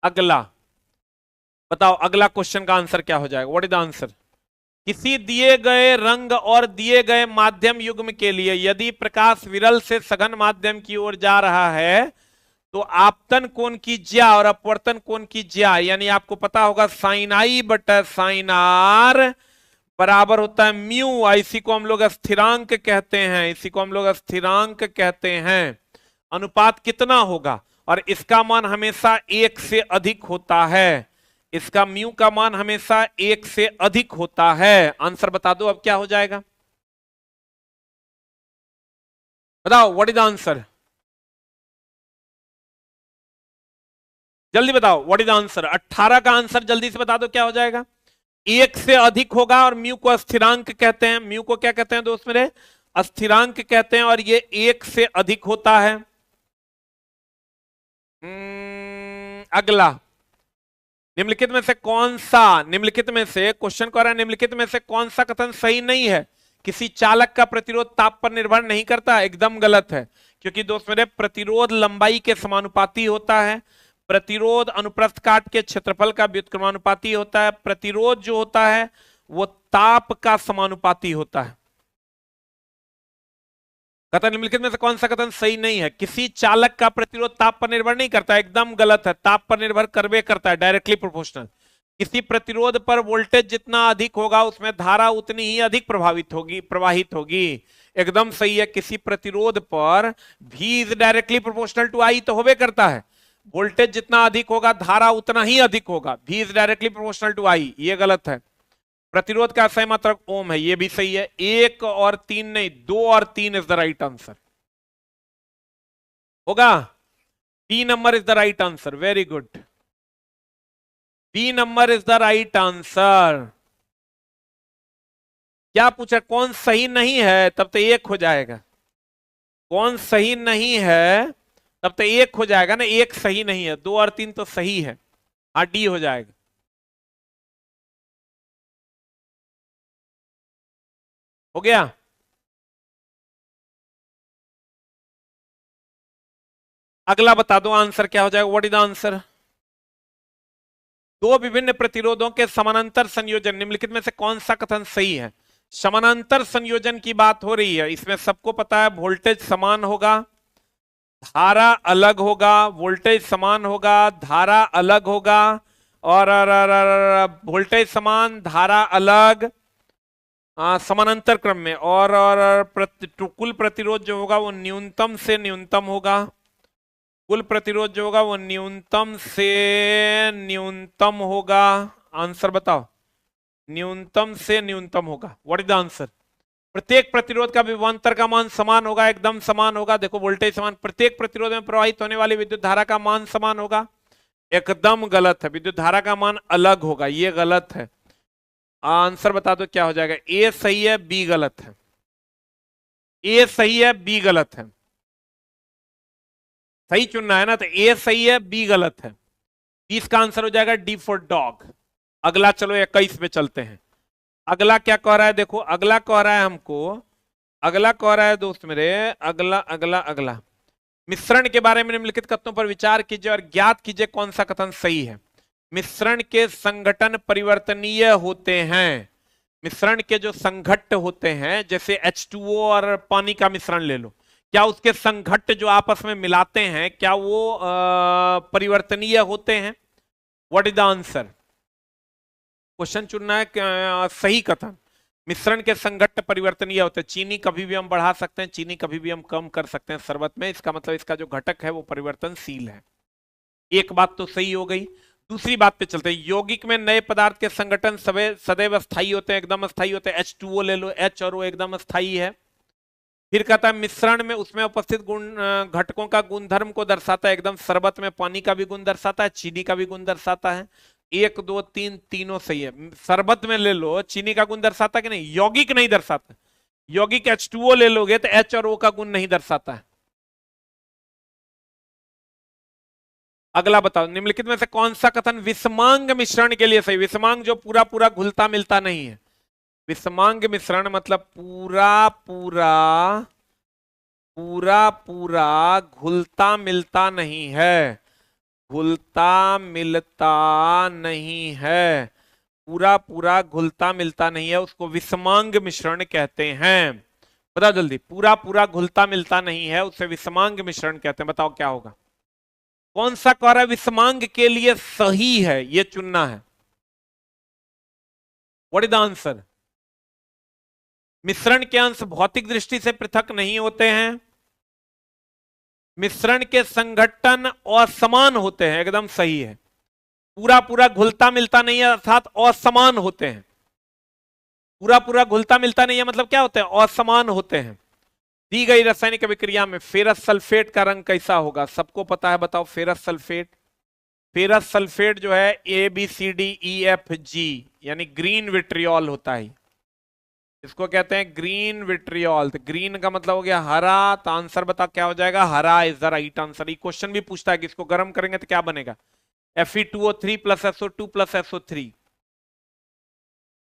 अगला बताओ, अगला क्वेश्चन का आंसर क्या हो जाएगा? What is the answer? किसी दिए गए रंग और दिए गए माध्यम युग्म के लिए यदि प्रकाश विरल से सघन माध्यम की ओर जा रहा है, तो आपतन कोण की ज्या और अपवर्तन कोण की ज्या, यानी आपको पता होगा साइन आई बटा साइन आर बराबर होता है म्यू। इसी को हम लोग स्थिरांक कहते हैं, इसी को हम लोग स्थिरांक कहते हैं। अनुपात कितना होगा? और इसका मान हमेशा 1 से अधिक होता है, इसका म्यू का मान हमेशा 1 से अधिक होता है। आंसर बता दो अब क्या हो जाएगा? बताओ, व्हाट इज द आंसर? जल्दी बताओ, व्हाट इज द आंसर? 18 का आंसर जल्दी से बता दो क्या हो जाएगा? 1 से अधिक होगा, और म्यू को स्थिरांक कहते हैं। म्यू को क्या कहते हैं दोस्त मेरे? स्थिरांक कहते हैं, और ये 1 से अधिक होता है। अगला, निम्नलिखित में से कौन सा, निम्नलिखित में से क्वेश्चन कह रहा है, निम्नलिखित में से कौन सा कथन सही नहीं है? किसी चालक का प्रतिरोध ताप पर निर्भर नहीं करता। एकदम गलत है, क्योंकि दोस्त मेरे प्रतिरोध लंबाई के समानुपाती होता है, प्रतिरोध अनुप्रस्थ काट के क्षेत्रफल का व्युत्क्रमानुपाती होता है, प्रतिरोध जो होता है वो ताप का समानुपाती होता है। कथन निम्नलिखित में से कौन सा कथन सही नहीं है? किसी चालक का प्रतिरोध ताप पर निर्भर नहीं करता। एकदम गलत है, ताप पर निर्भर करवे करता है, डायरेक्टली प्रोपोर्शनल। किसी प्रतिरोध पर वोल्टेज जितना अधिक होगा उसमें धारा उतनी ही अधिक प्रवाहित होगी। एकदम सही है, किसी प्रतिरोध पर V is directly proportional to I तो होवे करता है। वोल्टेज जितना अधिक होगा धारा उतना ही अधिक होगा, V is directly proportional to I। ये गलत है। प्रतिरोध का सही मात्रक ओम है, ये भी सही है। 1 और 3 नहीं, 2 और 3 इज द राइट आंसर होगा। B number is the right answer, very good, B number is the right answer. क्या पूछा, कौन सही नहीं है, तब तो एक हो जाएगा, कौन सही नहीं है तब तो एक हो जाएगा ना, एक सही नहीं है, 2 और 3 तो सही है, हाँ डी हो जाएगा। हो गया। अगला बता दो आंसर क्या हो जाएगा, व्हाट इज द आंसर। दो विभिन्न प्रतिरोधों के समानांतर संयोजन, निम्नलिखित में से कौन सा कथन सही है। समानांतर संयोजन की बात हो रही है, इसमें सबको पता है वोल्टेज समान होगा, धारा अलग होगा, वोल्टेज समान होगा, धारा अलग होगा, और वोल्टेज समान, धारा अलग, समानांतर क्रम में, और कुल प्रतिरोध जो होगा वो न्यूनतम से न्यूनतम होगा, कुल प्रतिरोध जो होगा वो न्यूनतम से न्यूनतम होगा। आंसर बताओ, न्यूनतम से न्यूनतम होगा, व्हाट इज द आंसर। प्रत्येक प्रतिरोध का विभवांतर का मान समान होगा, एकदम समान होगा, देखो वोल्टेज समान, प्रत्येक प्रतिरोध में प्रवाहित होने वाली विद्युत धारा का मान समान होगा, एकदम गलत है, विद्युत धारा का मान अलग होगा, ये गलत है। आंसर बता दो क्या हो जाएगा, ए सही है बी गलत है, ए सही है बी गलत है, सही चुनना है ना, तो ए सही है बी गलत है, 20 का आंसर हो जाएगा डी फॉर डॉग। अगला चलो 21 पे चलते हैं। अगला क्या कह रहा है, देखो अगला कह रहा है हमको, अगला कह रहा है दोस्त मेरे, अगला अगला अगला, मिश्रण के बारे में निम्नलिखित कथनों पर विचार कीजिए और ज्ञात कीजिए कौन सा कथन सही है। मिश्रण के संघटन परिवर्तनीय होते हैं, मिश्रण के जो संघट्ट होते हैं, जैसे H2O और पानी का मिश्रण ले लो, क्या उसके संघट्ट जो आपस में मिलाते हैं क्या वो परिवर्तनीय होते हैं, what is the answer. Question चुनना है सही कथन। मिश्रण के संघट्ट परिवर्तनीय होते हैं, चीनी कभी भी हम बढ़ा सकते हैं, चीनी कभी भी हम कम कर सकते हैं शरबत में, इसका मतलब इसका जो घटक है वो परिवर्तनशील है। एक बात तो सही हो गई। दूसरी बात पे चलते हैं, यौगिक में नए पदार्थ के संगठन सदैव अस्थायी होते हैं, एकदम अस्थायी होते हैं, H2O ले लो, H और O एकदम अस्थायी है। फिर कहता है मिश्रण में उसमें उपस्थित गुण घटकों का गुणधर्म को दर्शाता है, एकदम शरबत में पानी का भी गुण दर्शाता है, चीनी का भी गुण दर्शाता है। 1 2 3 तीनों सही है। शरबत में ले लो, चीनी का गुण दर्शाता कि नहीं, यौगिक नहीं दर्शाता, यौगिक H2O ले लोगे तो H और O का गुण नहीं दर्शाता है। अगला बताओ, निम्नलिखित में से कौन सा कथन विषमांग मिश्रण के लिए सही। विषमांग जो पूरा पूरा घुलता मिलता नहीं है, विषमांग मिश्रण मतलब पूरा पूरा पूरा पूरा घुलता मिलता नहीं है, घुलता मिलता नहीं है, पूरा पूरा घुलता मिलता नहीं है, उसको विषमांग मिश्रण कहते हैं। बताओ जल्दी, पूरा पूरा घुलता मिलता नहीं है उसे विषमांग मिश्रण कहते हैं, बताओ क्या होगा। कौन सा कह रहा है विषमांग के लिए सही है, ये चुनना है, व्हाट इज द आंसर। मिश्रण के अंश भौतिक दृष्टि से पृथक नहीं होते हैं, मिश्रण के संघटन असमान होते हैं, एकदम सही है। पूरा पूरा घुलता मिलता नहीं है अर्थात असमान होते हैं, पूरा पूरा घुलता मिलता नहीं है मतलब क्या होते हैं, असमान होते हैं। दी गई रासायनिक अभिक्रिया में फेरस सल्फेट का रंग कैसा होगा, सबको पता है, बताओ। फेरस सल्फेट, फेरस सल्फेट जो है ABCDEFG यानी ग्रीन विट्रियोल होता है, इसको कहते हैं ग्रीन विट्रियोल। तो ग्रीन का मतलब हो गया हरा, तो आंसर बता क्या हो जाएगा, हरा इज द राइट आंसर। ये क्वेश्चन भी पूछता है कि इसको गर्म करेंगे तो क्या बनेगा, Fe2O3 plus SO2 plus SO3।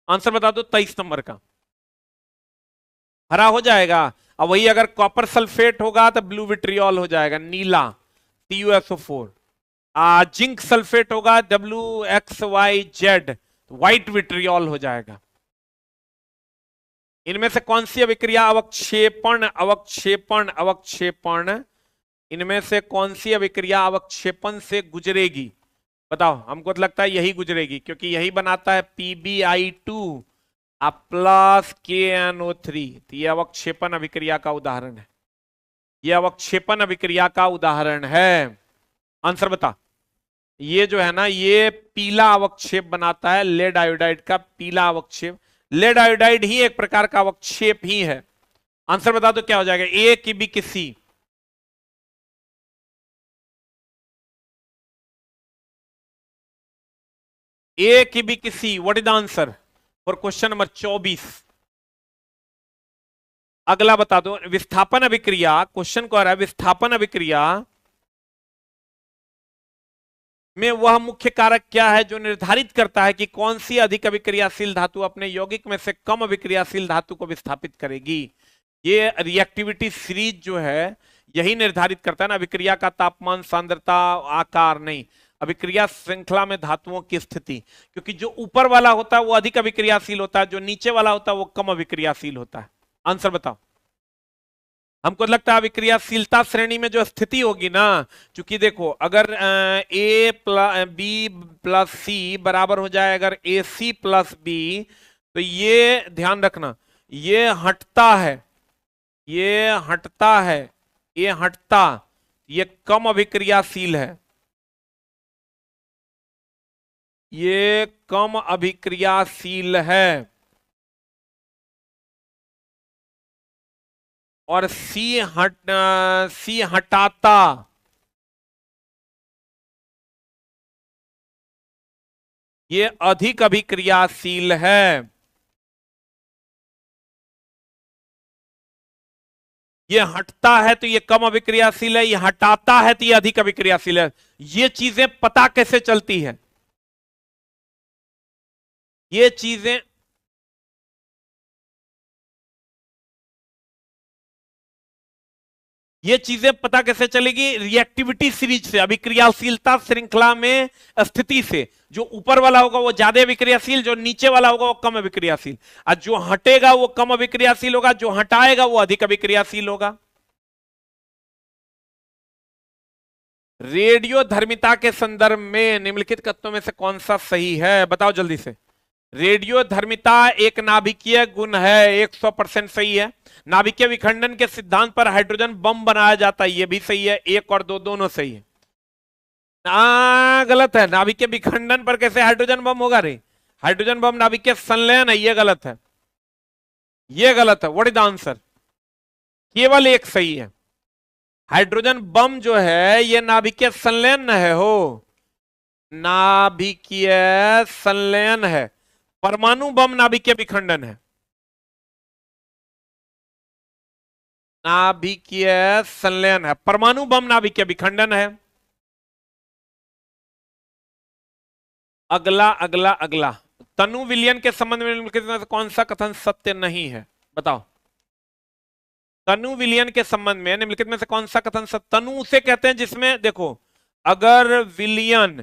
Answer बता दो 23 नंबर का, हरा हो जाएगा। अब वही अगर कॉपर सल्फेट होगा तो ब्लू विट्रियोल हो जाएगा, नीला CuSO4। जिंक सल्फेट होगा WXYZ, व्हाइट विट्रियोल हो जाएगा। इनमें से कौन सी अभिक्रिया अवक्षेपण अवक्षेपण अवक्षेपण, इनमें से कौन सी अभिक्रिया अवक्षेपण से गुजरेगी, बताओ। हमको तो लगता है यही गुजरेगी, क्योंकि यही बनाता है PbI2 प्लस KNO3। तो ये अवक्षेपण अभिक्रिया का उदाहरण है, ये अवक्षेपण अभिक्रिया का उदाहरण है। आंसर बता, ये जो है ना ये पीला अवक्षेप बनाता है, लेड आयोडाइड का पीला अवक्षेप। लेड आयोडाइड ही एक प्रकार का अवक्षेप ही है। आंसर बता दो क्या हो जाएगा, A की B की C। ए की बी की C, what is the answer for question number 24? अगला बता दो, विस्थापन अभिक्रिया, क्वेश्चन को आ रहा है विस्थापन अभिक्रिया में वह मुख्य कारक क्या है जो निर्धारित करता है कि कौन सी अधिक अभिक्रियाशील धातु अपने यौगिक में से कम अभिक्रियाशील धातु को विस्थापित करेगी? ये रिएक्टिविटी सीरीज जो है यही निर्धारित करता है ना, अभिक्रिया का तापमान, सांद्रता, आकार नहीं, अभिक्रिया श्रृंखला में धातुओं की स्थिति। क्योंकि जो ऊपर वाला होता है वो अधिक अभिक्रियाशील होता है, जो नीचे वाला होता है वो कम अभिक्रियाशील होता है। आंसर बताओ। हमको लगता है अभिक्रियाशीलता श्रेणी में जो स्थिति होगी ना, क्योंकि देखो अगर ए प्लस बी प्लस सी बराबर हो जाए अगर ए सी प्लस बी, तो ये ध्यान रखना ये हटता है, ये हटता है, ये हटता, ये कम अभिक्रियाशील है, ये कम अभिक्रियाशील है। और सी हटाता, ये अधिक अभिक्रियाशील है। ये हटता है तो ये कम अभिक्रियाशील है, ये हटाता है तो ये अधिक अभिक्रियाशील है। ये चीजें पता कैसे चलती है? ये चीजें पता कैसे चलेगी? रिएक्टिविटी सीरीज से, अभिक्रियाशीलता श्रृंखला में स्थिति से। जो ऊपर वाला होगा वो ज्यादा अभिक्रियाशील, जो नीचे वाला होगा वो कम अभिक्रियाशील, और जो हटेगा वो कम अभिक्रियाशील होगा, जो हटाएगा वो अधिक अभिक्रियाशील होगा। रेडियो धर्मिता के संदर्भ में निम्नलिखित कथनों में से कौन सा सही है? बताओ जल्दी से। रेडियो धर्मिता एक नाभिकीय गुण है, 100% सही है। नाभिकीय विखंडन के सिद्धांत पर हाइड्रोजन बम बनाया जाता है, ये भी सही है। 1 और 2 दोनों सही है। गलत है। नाभिकीय विखंडन पर कैसे हाइड्रोजन बम होगा रे? हाइड्रोजन बम नाभिकीय संलयन है, ये गलत है, ये गलत है। What is the answer? केवल एक सही है। हाइड्रोजन बम जो है ये नाभिकीय संलयन है, हो नाभिकीय संलयन है। परमाणु बम नाभिकीय विखंडन है, नाभिकीय संलयन है। परमाणु बम नाभिकीय विखंडन है। अगला अगला अगला, तनु विलयन के संबंध में निम्नलिखित में से कौन सा कथन सत्य नहीं है? बताओ। तनु विलयन के संबंध में निम्नलिखित में से कौन सा कथन सत्य? तनु उसे कहते हैं जिसमें देखो अगर विलयन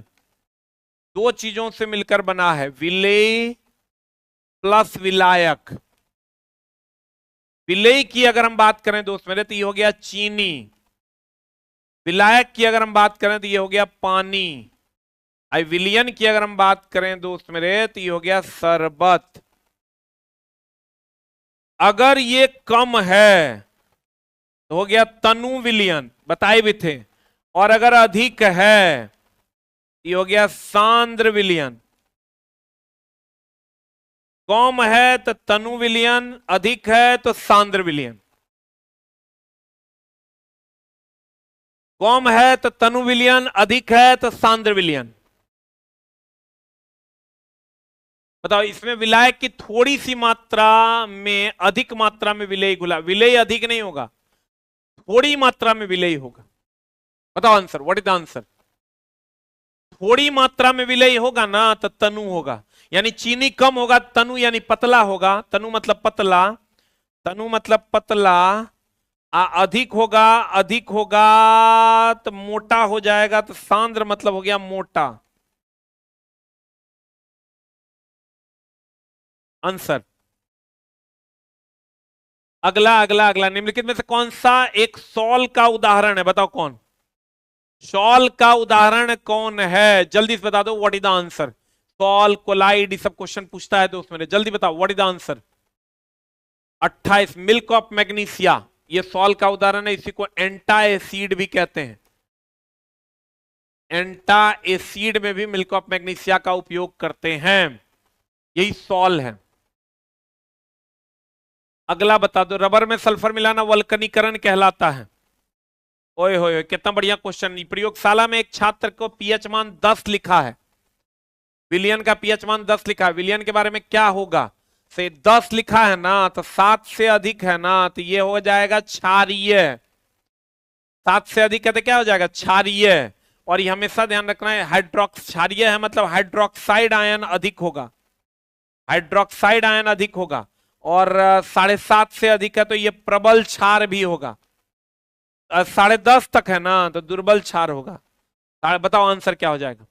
दो चीजों से मिलकर बना है, विलेय प्लस विलायक। विलेय की अगर हम बात करें दोस्त मेरे तो ये हो गया चीनी, विलायक की अगर हम बात करें तो ये हो गया पानी, विलयन की अगर हम बात करें दोस्त मेरे तो ये हो गया शरबत। अगर ये कम है तो हो गया तनु विलयन, बताए भी थे। और अगर अधिक है ये हो गया सांद्र विलयन। कम है तो तनु विलयन, अधिक है तो सांद्र विलयन। कम है तो तनु विलयन, अधिक है तो सांद्र विलयन। बताओ इसमें विलायक की थोड़ी सी मात्रा में, अधिक मात्रा में विलेय घुला, विलेय अधिक नहीं होगा, थोड़ी मात्रा में विलेय होगा। बताओ answer, what is the answer? थोड़ी मात्रा में विलेय होगा ना तो तनु होगा, यानी चीनी कम होगा, तनु यानी पतला होगा। तनु मतलब पतला, तनु मतलब पतला। अधिक होगा, अधिक होगा तो मोटा हो जाएगा, तो सांद्र मतलब हो गया मोटा। आंसर। अगला अगला अगला, निम्नलिखित में से कौन सा एक सॉल का उदाहरण है? बताओ कौन सॉल का उदाहरण कौन है? जल्दी से बता दो, what is the answer? Sol, colloid, ये सब क्वेश्चन पूछता है दोस्त मेरे, जल्दी बताओ what is the answer? 28, milk of magnesia, ये सॉल का उदाहरण है। इसी को एंटा एसिड भी कहते हैं। एंटा एसिड में भी मिल्क ऑफ मैग्नीशिया का उपयोग करते हैं, यही सॉल है। अगला बता दो, रबर में सल्फर मिलाना वल्कनीकरण कहलाता है। ओए होए, कितना बढ़िया क्वेश्चन। प्रयोगशाला में एक छात्र को पीएच मान 10 लिखा है, विलियन का पीएच मान 10 लिखा है, विलियन के बारे में क्या होगा, से 10 लिखा है ना, तो 7 से अधिक है ना, तो ये हो जाएगा क्षारीय। 7 से अधिक है तो क्या हो जाएगा, क्षारीय। और ये हमेशा ध्यान रखना है, हाइड्रोक्स क्षारीय है मतलब हाइड्रोक्साइड आयन अधिक होगा, हाइड्रोक्साइड आयन अधिक होगा। और 7.5 से अधिक है तो ये प्रबल क्षार भी होगा। 10.5 तक है ना तो दुर्बल क्षार होगा। बताओ आंसर क्या हो जाएगा।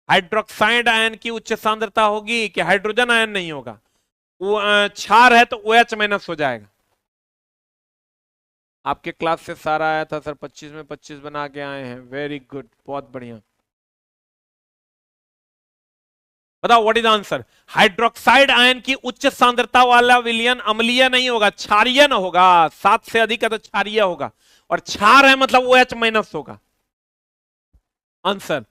हाइड्रोक्साइड आयन की उच्च सांद्रता होगी कि हाइड्रोजन आयन नहीं होगा, वो क्षार है तो OH माइनस हो जाएगा। आपके क्लास से सारा आया था सर, 25 में 25 बना के आए हैं, वेरी गुड, बहुत बढ़िया। बताओ what is answer. Hydroxide ion की उच्च सांद्रता वाला विलयन अम्लीय नहीं होगा, क्षारीय न होगा। 7 से अधिक है तो क्षारीय होगा, और क्षार है मतलब OH माइनस होगा। आंसर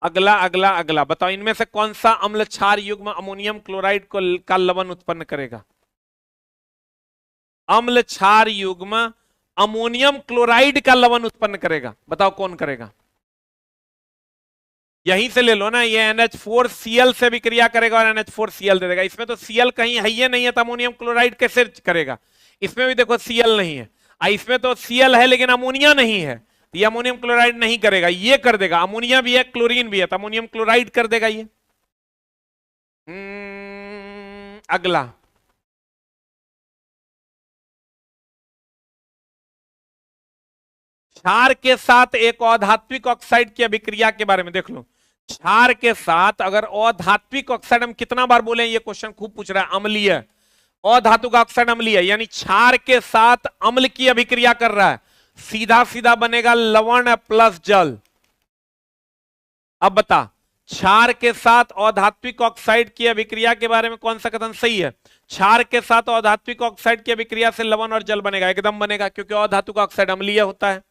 अगला अगला अगला बताओ, इनमें से कौन सा अम्ल क्षार युग्म अमोनियम क्लोराइड को का लवण उत्पन्न करेगा। अम्ल क्षार युग्म अमोनियम क्लोराइड का लवण उत्पन्न करेगा, बताओ कौन करेगा। यहीं से ले लो ना, ये NH4Cl से भी क्रिया करेगा और NH4Cl दे देगा। इसमें तो Cl कहीं है ही नहीं है, तो अमोनियम क्लोराइड कैसे करेगा। इसमें भी देखो Cl नहीं है, इसमें तो Cl है लेकिन अमोनिया नहीं है, तो ये अमोनियम क्लोराइड नहीं करेगा, ये कर देगा। अमोनिया भी है, क्लोरीन भी है, तो अमोनियम क्लोराइड कर देगा ये। अगला क्षार के साथ एक अधात्विक ऑक्साइड की अभिक्रिया के बारे में देख लो। क्षार के साथ अगर अधात्विक ऑक्साइड, हम कितना बार बोले ये क्वेश्चन खूब पूछ रहा है, अम्लीय। अधातु का ऑक्साइड अम्लीय, यानी क्षार के साथ अम्ल की अभिक्रिया कर रहा है, सीधा सीधा बनेगा लवण प्लस जल। अब बता, क्षार के साथ अधात्विक ऑक्साइड की अभिक्रिया के बारे में कौन सा कथन सही है। क्षार के साथ अधात्विक ऑक्साइड की अभिक्रिया से लवण और जल बनेगा, एकदम बनेगा, क्योंकि अधातु का ऑक्साइड अम्लीय होता है।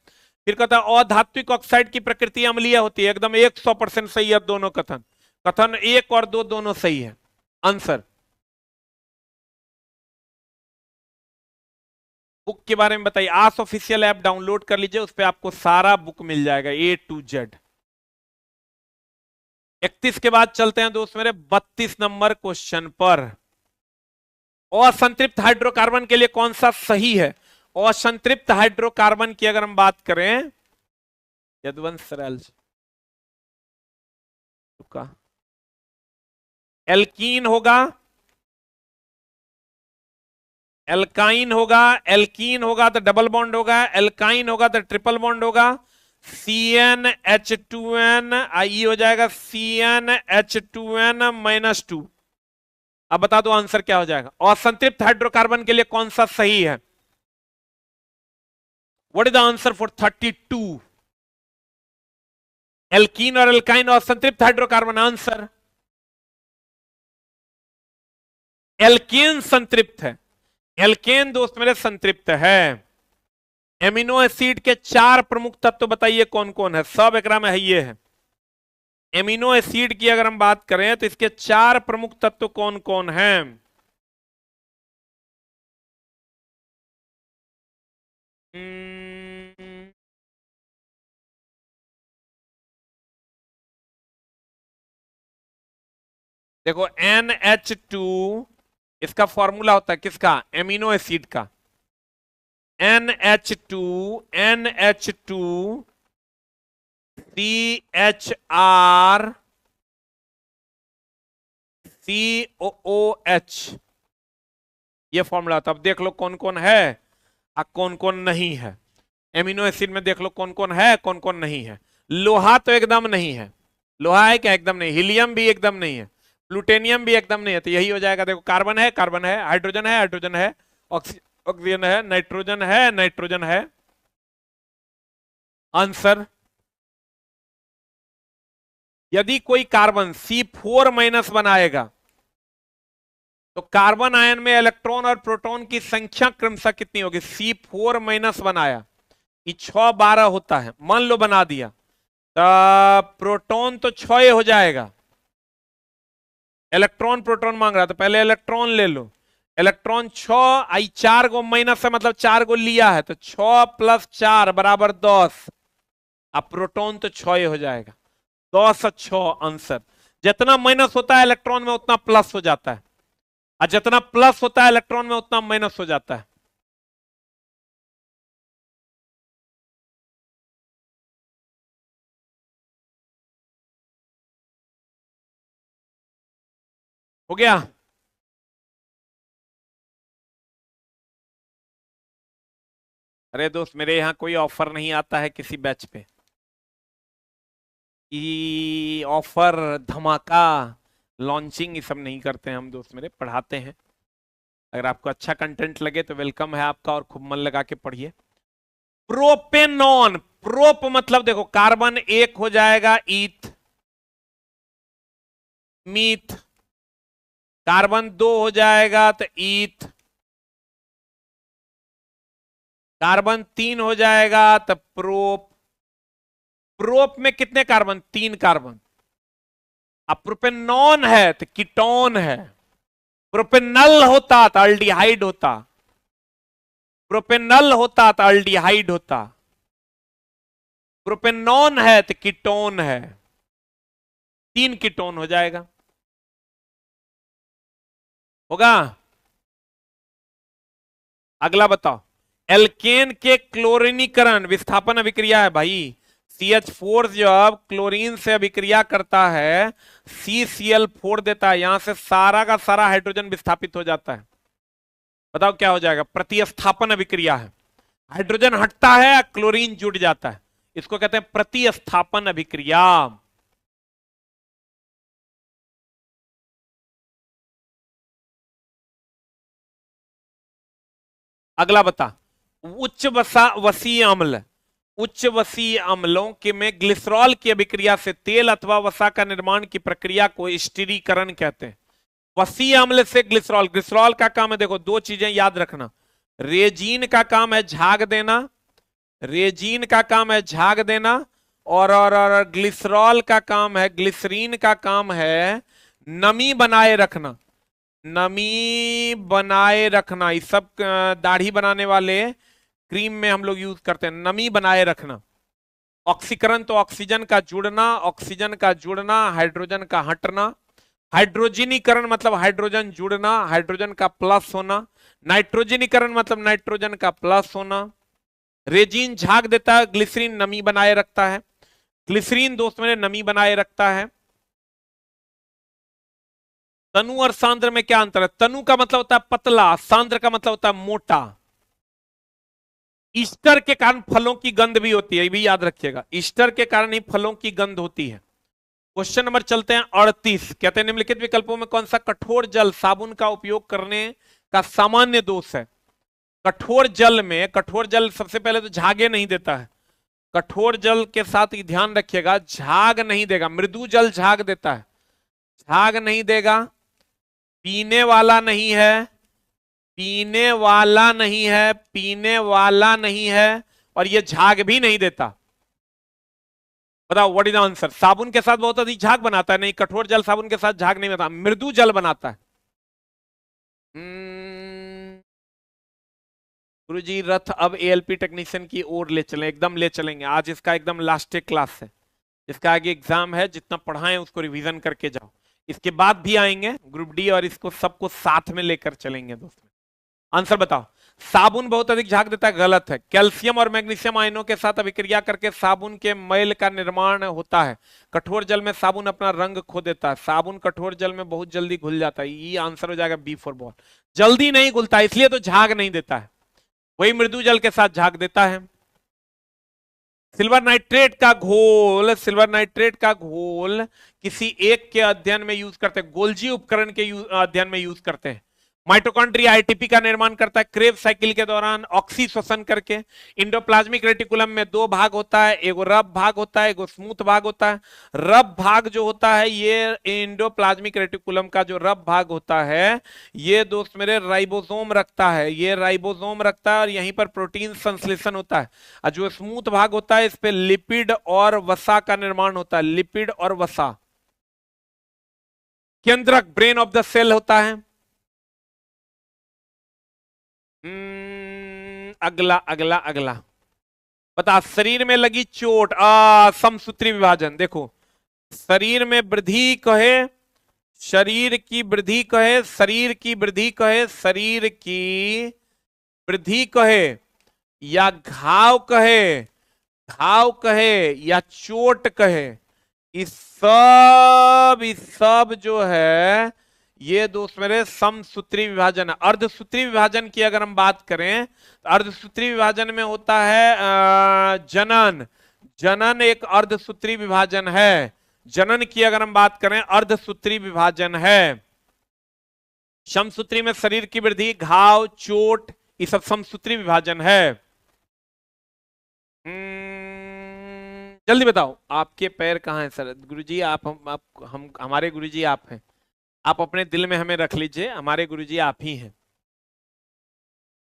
फिर कहता है अधात्विक ऑक्साइड की प्रकृति अम्लीय होती है, एकदम 100% सही है दोनों कथन। कथन 1 और 2 दोनों सही है। आंसर बुक के बारे में बताइए। आस ऑफिशियल ऐप डाउनलोड कर लीजिए, उस पर आपको सारा बुक मिल जाएगा A to Z। 31 के बाद चलते हैं दोस्त मेरे 32 नंबर क्वेश्चन पर। असंतृप्त हाइड्रोकार्बन के लिए कौन सा सही है। असंतृप्त हाइड्रोकार्बन की अगर हम बात करें, यदुवंश सरल का एल्कीन होगा, एल्काइन होगा, एल्कीन होगा तो डबल बॉन्ड होगा, एल्काइन होगा तो ट्रिपल बॉन्ड होगा। CnH2n आई हो जाएगा CnH2n -2। अब बता दो आंसर क्या हो जाएगा। असंतृप्त हाइड्रोकार्बन के लिए कौन सा सही है। What is the answer for 32। Alkene और एल्काइन और असंतृप्त हाइड्रोकार्बन। आंसर एल्केन संतृप्त है। एल्केन दोस्त मेरे संतृप्त है। एमिनो एसिड के 4 प्रमुख तत्व बताइए कौन कौन है। सब एकरा में है ये है। एमिनो एसिड की अगर हम बात करें तो इसके 4 प्रमुख तत्व कौन कौन हैं। देखो NH2 इसका फॉर्मूला होता है किसका, एमिनो एसिड का। NH2 CHR COOH, ये फॉर्मूला होता है। अब देख लो कौन कौन है और कौन कौन नहीं है। एमिनो एसिड में देख लो कौन कौन है कौन कौन नहीं है। लोहा तो एकदम नहीं है, लोहा है क्या, एकदम नहीं। हीलियम भी एकदम नहीं है, प्लूटेनियम भी एकदम नहीं है, तो यही हो जाएगा। देखो कार्बन है, कार्बन है, हाइड्रोजन है, हाइड्रोजन है, ऑक्सीजन है, नाइट्रोजन है, नाइट्रोजन है। आंसर, यदि कोई कार्बन C4- बनाएगा तो कार्बन आयन में इलेक्ट्रॉन और प्रोटॉन की संख्या क्रमशः कितनी होगी। C4- बनाया, ये 6 12 होता है, मान लो बना दिया, तो प्रोटॉन तो 6 हो जाएगा। इलेक्ट्रॉन प्रोटॉन मांग रहा था, पहले इलेक्ट्रॉन ले लो। इलेक्ट्रॉन 6 आई 4 गो माइनस है, मतलब 4 गो लिया है, तो 6 + 4 = 10। अब प्रोटॉन तो 6 हो जाएगा। 10 अच्छो आंसर। जितना माइनस होता है इलेक्ट्रॉन में उतना प्लस हो जाता है, और जितना प्लस होता है इलेक्ट्रॉन में उतना माइनस हो जाता है। हो गया। अरे दोस्त, मेरे यहाँ कोई ऑफर नहीं आता है किसी बैच पे। ऑफर, धमाका, लॉन्चिंग ये सब नहीं करते हैं हम दोस्त, मेरे पढ़ाते हैं। अगर आपको अच्छा कंटेंट लगे तो वेलकम है आपका, और खूब मन लगा के पढ़िए। प्रोपेनॉन, प्रोप मतलब देखो कार्बन एक हो जाएगा ईथ, मीथ। कार्बन दो हो जाएगा तो ईथ। कार्बन तीन हो जाएगा तो प्रोप। प्रोप में कितने कार्बन? तीन कार्बन। अब प्रोपेनॉन है तो कीटोन है। प्रोपेनल होता तो अल्डिहाइड होता। प्रोपेनल होता तो अल्डिहाइड होता। प्रोपेनॉन है तो कीटोन है। तीन कीटोन हो जाएगा। होगा। अगला बताओ। एल्केन के क्लोरीनीकरण विस्थापन अभिक्रिया है भाई। CH4 जब क्लोरीन से अभिक्रिया करता है, CCl4 देता है, यहां से सारा का सारा हाइड्रोजन विस्थापित हो जाता है। बताओ क्या हो जाएगा? प्रतिस्थापन अभिक्रिया है। हाइड्रोजन हटता है, क्लोरीन जुड़ जाता है, इसको कहते हैं प्रतिस्थापन अभिक्रिया। अगला बता। उच्च वसीय अम्ल, उच्च वसीय अम्लों के में ग्लिसरॉल की अभिक्रिया से तेल अथवा वसा का निर्माण की प्रक्रिया को स्टीरीकरण कहते हैं। वसीय अम्ल से ग्लिसरॉल, ग्लिसरॉल का काम है, देखो दो चीजें याद रखना। रेजीन का काम है झाग देना, रेजीन का काम है झाग देना, और ग्लिसरॉल का काम है, ग्लिसरीन का काम है नमी बनाए रखना। नमी बनाए रखना, ये सब दाढ़ी बनाने वाले क्रीम में हम लोग यूज करते हैं, नमी बनाए रखना। ऑक्सीकरण तो ऑक्सीजन का जुड़ना, ऑक्सीजन का जुड़ना, हाइड्रोजन का हटना। हाइड्रोजनीकरण मतलब हाइड्रोजन जुड़ना, हाइड्रोजन का प्लस होना। नाइट्रोजनीकरण मतलब नाइट्रोजन का प्लस होना। रेजिन झाग देता है, ग्लिसरीन नमी बनाए रखता है। ग्लिसरीन दोस्त मेरे नमी बनाए रखता है। तनु और सांद्र में क्या अंतर है? तनु का मतलब होता है पतला, सांद्र का मतलब होता है मोटा। ईस्टर के कारण फलों की गंध भी होती है, ये भी याद रखिएगा, ईस्टर के कारण ही फलों की गंध होती है। क्वेश्चन नंबर चलते हैं 38। कहते हैं निम्नलिखित विकल्पों में कौन सा कठोर जल साबुन का उपयोग करने का सामान्य दोष है? कठोर जल में, कठोर जल सबसे पहले तो झागे नहीं देता है। कठोर जल के साथ ही ध्यान रखिएगा, झाग नहीं देगा। मृदु जल झाग देता है, झाग नहीं देगा। पीने वाला नहीं है, पीने वाला नहीं है, पीने वाला नहीं है, और ये झाग भी नहीं देता। बताओ व्हाट इज आंसर? साबुन के साथ बहुत अधिक झाग बनाता है? नहीं, कठोर जल साबुन के साथ झाग नहीं बनाता, मृदु जल बनाता है। गुरुजी रथ अब ALP टेक्नीशियन की ओर ले चलें, एकदम ले चलेंगे। आज इसका एकदम लास्ट क्लास है, इसका आगे एग्जाम है, जितना पढ़ाएं उसको रिवीजन करके जाओ। इसके बाद भी आएंगे ग्रुप डी, और इसको सबको साथ में लेकर चलेंगे दोस्तों। आंसर बताओ। साबुन बहुत अधिक झाग देता है, गलत है। कैल्शियम और मैग्नीशियम आयनों के साथ अभिक्रिया करके साबुन के मैल का निर्माण होता है। कठोर जल में साबुन अपना रंग खो देता है, साबुन कठोर जल में बहुत जल्दी घुल जाता है। ये आंसर हो जाएगा B फॉर बॉल। जल्दी नहीं घुलता इसलिए तो झाग नहीं देता है, वही मृदु जल के साथ झाग देता है। सिल्वर नाइट्रेट का घोल, सिल्वर नाइट्रेट का घोल किसी एक के अध्ययन में यूज करते हैं, गोल्जी उपकरण के अध्ययन में यूज करते हैं। माइटोकॉन्ड्रिया ATP का निर्माण करता है क्रेब साइकिल के दौरान ऑक्सी श्वसन करके। इंडोप्लाज्मिक रेटिकुलम में दो भाग होता है, एगो रब भाग होता है, एगो स्मूथ भाग होता है। रब भाग जो होता है, ये इंडोप्लाज्मिक रेटिकुलम का जो रब भाग होता है, ये दोस्त मेरे राइबोसोम रखता है, ये राइबोसोम रखता है, और यहीं पर प्रोटीन संश्लेषण होता है। और जो स्मूथ भाग होता है, इस पे लिपिड और वसा का निर्माण होता है, लिपिड और वसा। केंद्रक ब्रेन ऑफ द सेल होता है। अगला अगला अगला बता। शरीर में लगी चोट, समसूत्री विभाजन। देखो शरीर में वृद्धि कहे, शरीर की वृद्धि कहे, शरीर की वृद्धि कहे, शरीर की वृद्धि कहे, या घाव कहे, घाव कहे, या चोट कहे, इस सब जो है ये दोस्त मेरे समसूत्री विभाजन है। अर्धसूत्री विभाजन की अगर हम बात करें तो अर्धसूत्री विभाजन में होता है जनन, जनन एक अर्धसूत्री विभाजन है। जनन की अगर हम बात करें अर्धसूत्री विभाजन है। समसूत्री में शरीर की वृद्धि, घाव, चोट, ये सब समसूत्री विभाजन है। जल्दी बताओ आपके पैर कहाँ हैं सर? गुरुजी आप हम हमारे गुरुजी आप हैं, आप अपने दिल में हमें रख लीजिए, हमारे गुरुजी आप ही हैं।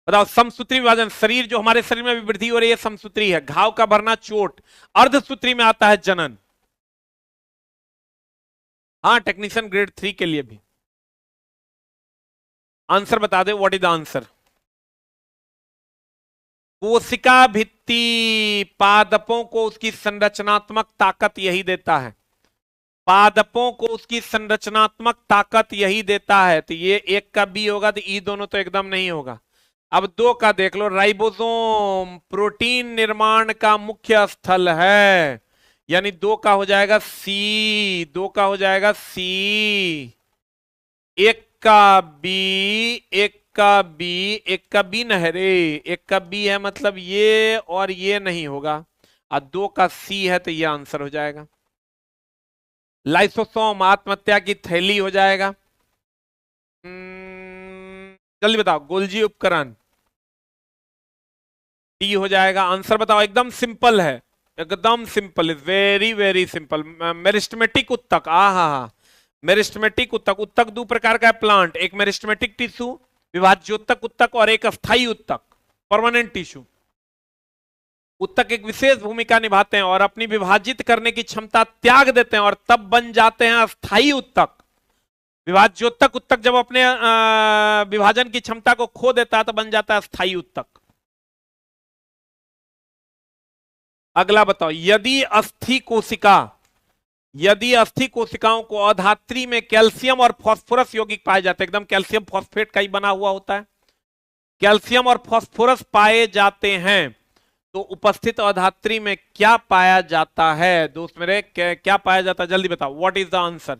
बताओ समसूत्री विभाजन, शरीर जो हमारे शरीर में भी वृद्धि हो रही है समसूत्री है, घाव का भरना चोट, अर्धसूत्री में आता है जनन। हाँ टेक्नीशियन ग्रेड 3 के लिए भी आंसर बता दे, व्हाट इज द आंसर? कोशिका भित्ति, पादपों को उसकी संरचनात्मक ताकत यही देता है, पादपों को उसकी संरचनात्मक ताकत यही देता है। तो ये एक का बी होगा तो ई दोनों तो एकदम नहीं होगा। अब दो का देख लो, राइबोसोम प्रोटीन निर्माण का मुख्य स्थल है, यानी दो का हो जाएगा सी, दो का हो जाएगा सी। एक का बी, एक का बी, एक का बी न है रे, एक का बी है मतलब ये और ये नहीं होगा, और दो का सी है तो ये आंसर हो जाएगा। लाइसोसोम आत्महत्या की थैली हो जाएगा। जल्दी बताओ, गोल्जी उपकरण टी हो जाएगा। आंसर बताओ, एकदम सिंपल है, एकदम simple, is very very simple. Meristematic उत्तक, हा मेरिस्टेमेटिक उत्तक, उत्तक दो प्रकार का है प्लांट, एक मेरिस्टेमेटिक टिश्यू विभाज्योत्तक उत्तक और एक अस्थायी उत्तक परमानेंट टिश्यू। उत्तक एक विशेष भूमिका निभाते हैं और अपनी विभाजित करने की क्षमता त्याग देते हैं और तब बन जाते हैं अस्थायी उत्तक। विभाज्योत्तक उत्तक जब अपने विभाजन की क्षमता को खो देता है तो बन जाता है अस्थायी उत्तक। अगला बताओ, यदि अस्थि कोशिकाओं को अधात्री में कैल्शियम और फास्फोरस यौगिक पाए जाते हैं, एकदम कैल्शियम फॉस्फेट का ही बना हुआ होता है, कैल्शियम और फास्फोरस पाए जाते हैं, तो उपस्थित अधात्री में क्या पाया जाता है दोस्त मेरे? क्या पाया जाता है? जल्दी बताओ, what is the answer?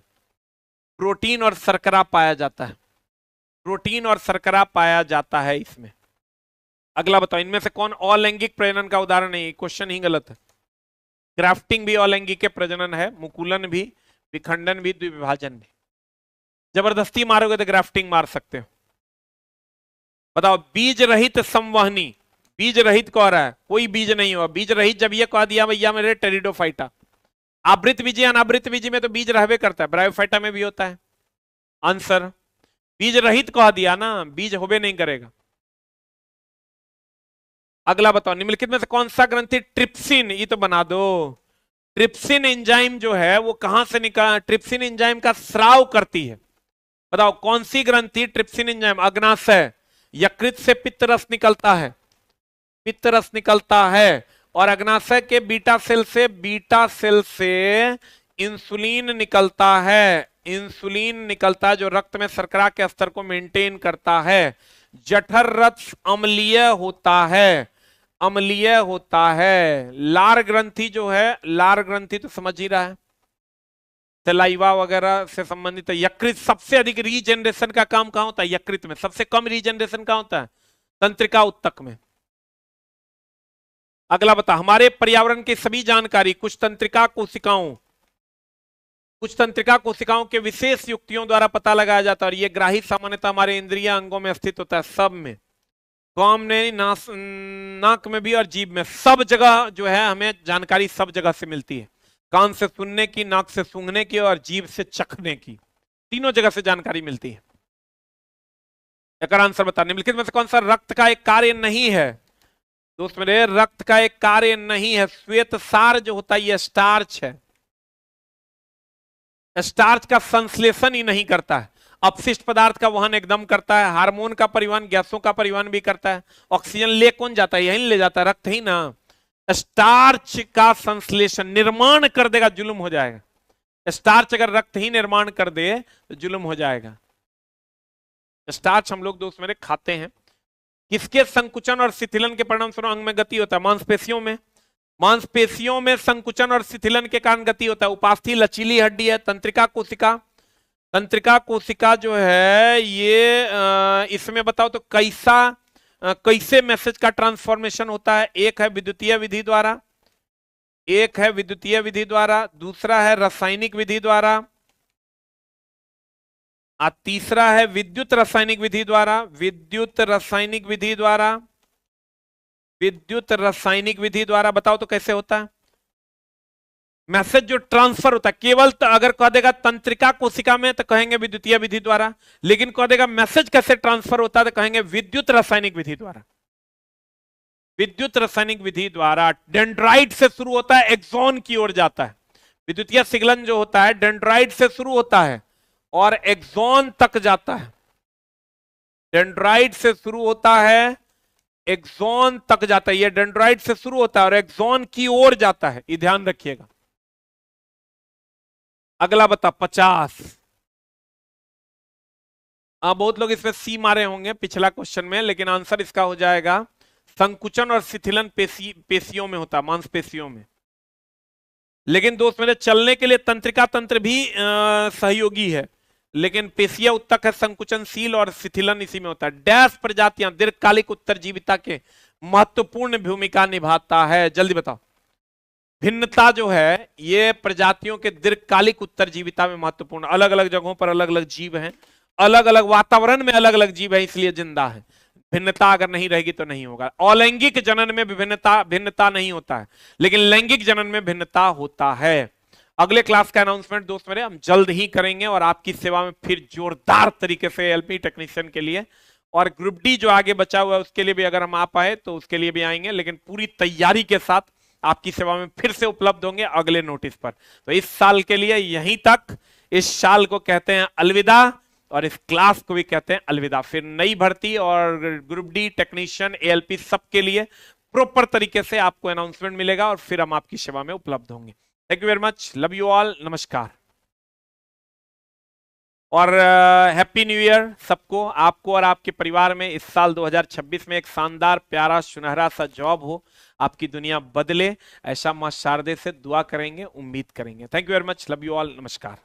Protein और शर्करा पाया जाता है, प्रोटीन और शर्करा पाया जाता है इसमें। अगला बताओ, इनमें से कौन अलैंगिक प्रजनन का उदाहरण है? क्वेश्चन ही गलत है। ग्राफ्टिंग भी अलैंगिक के प्रजनन है, मुकुलन भी, विखंडन भी, द्विविभाजन भी। जबरदस्ती मारोगे तो ग्राफ्टिंग मार सकते हो। बताओ, बीज रहित संवहनी, बीज रहित कह रहा है, कोई बीज नहीं हुआ, बीज रहित जब ये कह दिया भैया मेरे टेरिडोफाइटा। आवृत बीजी अनावृत बीजी में तो बीज रहबे करता है, ब्रायोफाइटा में भी होता है। आंसर बीज रहित कह दिया ना, बीज होबे नहीं करेगा। अगला बताओ, निम्नलिखित में से कौन सा ग्रंथि ट्रिप्सिन, ये तो बना दो, ट्रिप्सिन एंजाइम जो है वो कहां से निकल, ट्रिप्सिन एंजाइम का स्राव करती है। बताओ कौन सी ग्रंथि ट्रिप्सिन एंजाइम? अग्नाशय, यकृत से पित्त रस निकलता है, पित्त रस निकलता है, और अग्नाशय के बीटा सेल से इंसुलिन निकलता है, इंसुलिन निकलता है जो रक्त में शर्करा के स्तर को मेंटेन करता है। जठर रस अम्लीय होता है, अम्लीय होता है। लार ग्रंथि जो है, लार ग्रंथि तो समझ ही रहा है, सलाइवा वगैरह से संबंधित है। यकृत, सबसे अधिक रीजनरेशन का काम कहां होता है? यकृत में। सबसे कम रीजनरेशन कहां होता है? तंत्रिका उत्तक में। अगला बता, हमारे पर्यावरण की सभी जानकारी कुछ तंत्रिका कोशिकाओं के विशेष युक्तियों द्वारा पता लगाया जाता है, और यह ग्राही सामान्यतः हमारे इंद्रिय अंगों में स्थित होता है, सब में, कान में, नाक में भी और जीभ में, सब जगह जो है हमें जानकारी सब जगह से मिलती है। कान से सुनने की, नाक से सूंघने की और जीभ से चखने की, तीनों जगह से जानकारी मिलती है। एक आंसर बता, निम्नलिखित में से कौन सा रक्त का एक कार्य नहीं है? दोस्त मेरे, रक्त का एक कार्य नहीं है। श्वेत सार जो होता है यह स्टार्च है, स्टार्च का संश्लेषण ही नहीं करता है, अपशिष्ट पदार्थ का वहन एकदम करता है, हार्मोन का परिवहन, गैसों का परिवहन भी करता है। ऑक्सीजन ले कौन जाता है? यही ले जाता है, रक्त ही ना। स्टार्च का संश्लेषण, निर्माण कर देगा, जुल्म हो जाएगा। स्टार्च अगर रक्त ही निर्माण कर दे तो जुल्म हो जाएगा। स्टार्च हम लोग दोस्त मेरे खाते हैं। किसके संकुचन और शिथिलन के परिणाम स्वरूप अंग में गति होता है? मांसपेशियों में। मांसपेशियों में संकुचन और शिथिलन के कारण गति होता है। उपास्थि लचीली हड्डी है। तंत्रिका कोशिका, तंत्रिका कोशिका जो है ये इसमें बताओ तो कैसे मैसेज का ट्रांसफॉर्मेशन होता है? एक है विद्युतीय विधि द्वारा, एक है विद्युतीय विधि द्वारा, दूसरा है रासायनिक विधि द्वारा, और तीसरा है विद्युत रासायनिक विधि द्वारा। विद्युत रासायनिक विधि द्वारा, विद्युत रासायनिक विधि द्वारा बताओ तो कैसे होता है मैसेज जो ट्रांसफर होता है? केवल अगर कह देगा तंत्रिका कोशिका में तो कहेंगे विद्युतीय विधि द्वारा, लेकिन कह देगा मैसेज कैसे ट्रांसफर होता है तो कहेंगे विद्युत रासायनिक विधि द्वारा। विद्युत रासायनिक विधि द्वारा डेंड्राइट से शुरू होता है, एक्सॉन की ओर जाता है। विद्युतीय सिग्नल जो होता है डेंड्राइट से शुरू होता है और एक्सॉन तक जाता है। डेंड्राइट से शुरू होता है, एक्सॉन तक जाता है। ये डेंड्राइट से शुरू होता है और एक्सॉन की ओर जाता है, ये ध्यान रखिएगा। अगला बता 50। बहुत लोग इसमें सी मारे होंगे पिछला क्वेश्चन में, लेकिन आंसर इसका हो जाएगा संकुचन और शिथिलन पेशियों में होता है, मांसपेशियों में। लेकिन दोस्त मेरे चलने के लिए तंत्रिका तंत्र भी सहयोगी है, लेकिन पेशिया उत्तक है संकुचनशील और शिथिलन इसी में होता है। डैश प्रजातियां दीर्घकालिक उत्तरजीविता के महत्वपूर्ण भूमिका निभाता है? जल्दी बताओ। भिन्नता जो है ये प्रजातियों के दीर्घकालिक उत्तरजीविता में महत्वपूर्ण। अलग अलग जगहों पर अलग अलग जीव हैं, अलग अलग वातावरण में अलग अलग जीव है, इसलिए जिंदा है। भिन्नता अगर नहीं रहेगी तो नहीं होगा। अलैंगिक जनन में भिन्नता नहीं होता है, लेकिन लैंगिक जनन में भिन्नता होता है। अगले क्लास का अनाउंसमेंट दोस्त मेरे हम जल्द ही करेंगे और आपकी सेवा में फिर जोरदार तरीके से एलपी टेक्नीशियन के लिए और ग्रुप डी जो आगे बचा हुआ है उसके लिए भी अगर हम आ पाए तो उसके लिए भी आएंगे, लेकिन पूरी तैयारी के साथ आपकी सेवा में फिर से उपलब्ध होंगे अगले नोटिस पर। तो इस साल के लिए यहीं तक। इस साल को कहते हैं अलविदा और इस क्लास को भी कहते हैं अलविदा। फिर नई भर्ती और ग्रुप डी टेक्नीशियन एएलपी सबके लिए प्रॉपर तरीके से आपको अनाउंसमेंट मिलेगा और फिर हम आपकी सेवा में उपलब्ध होंगे। Thank you very much, love you all, नमस्कार और हैप्पी न्यू ईयर सबको। आपको और आपके परिवार में इस साल 2026 में एक शानदार प्यारा सुनहरा सा जॉब हो, आपकी दुनिया बदले, ऐसा मां शारदे से दुआ करेंगे, उम्मीद करेंगे। Thank you very much, love you all, नमस्कार।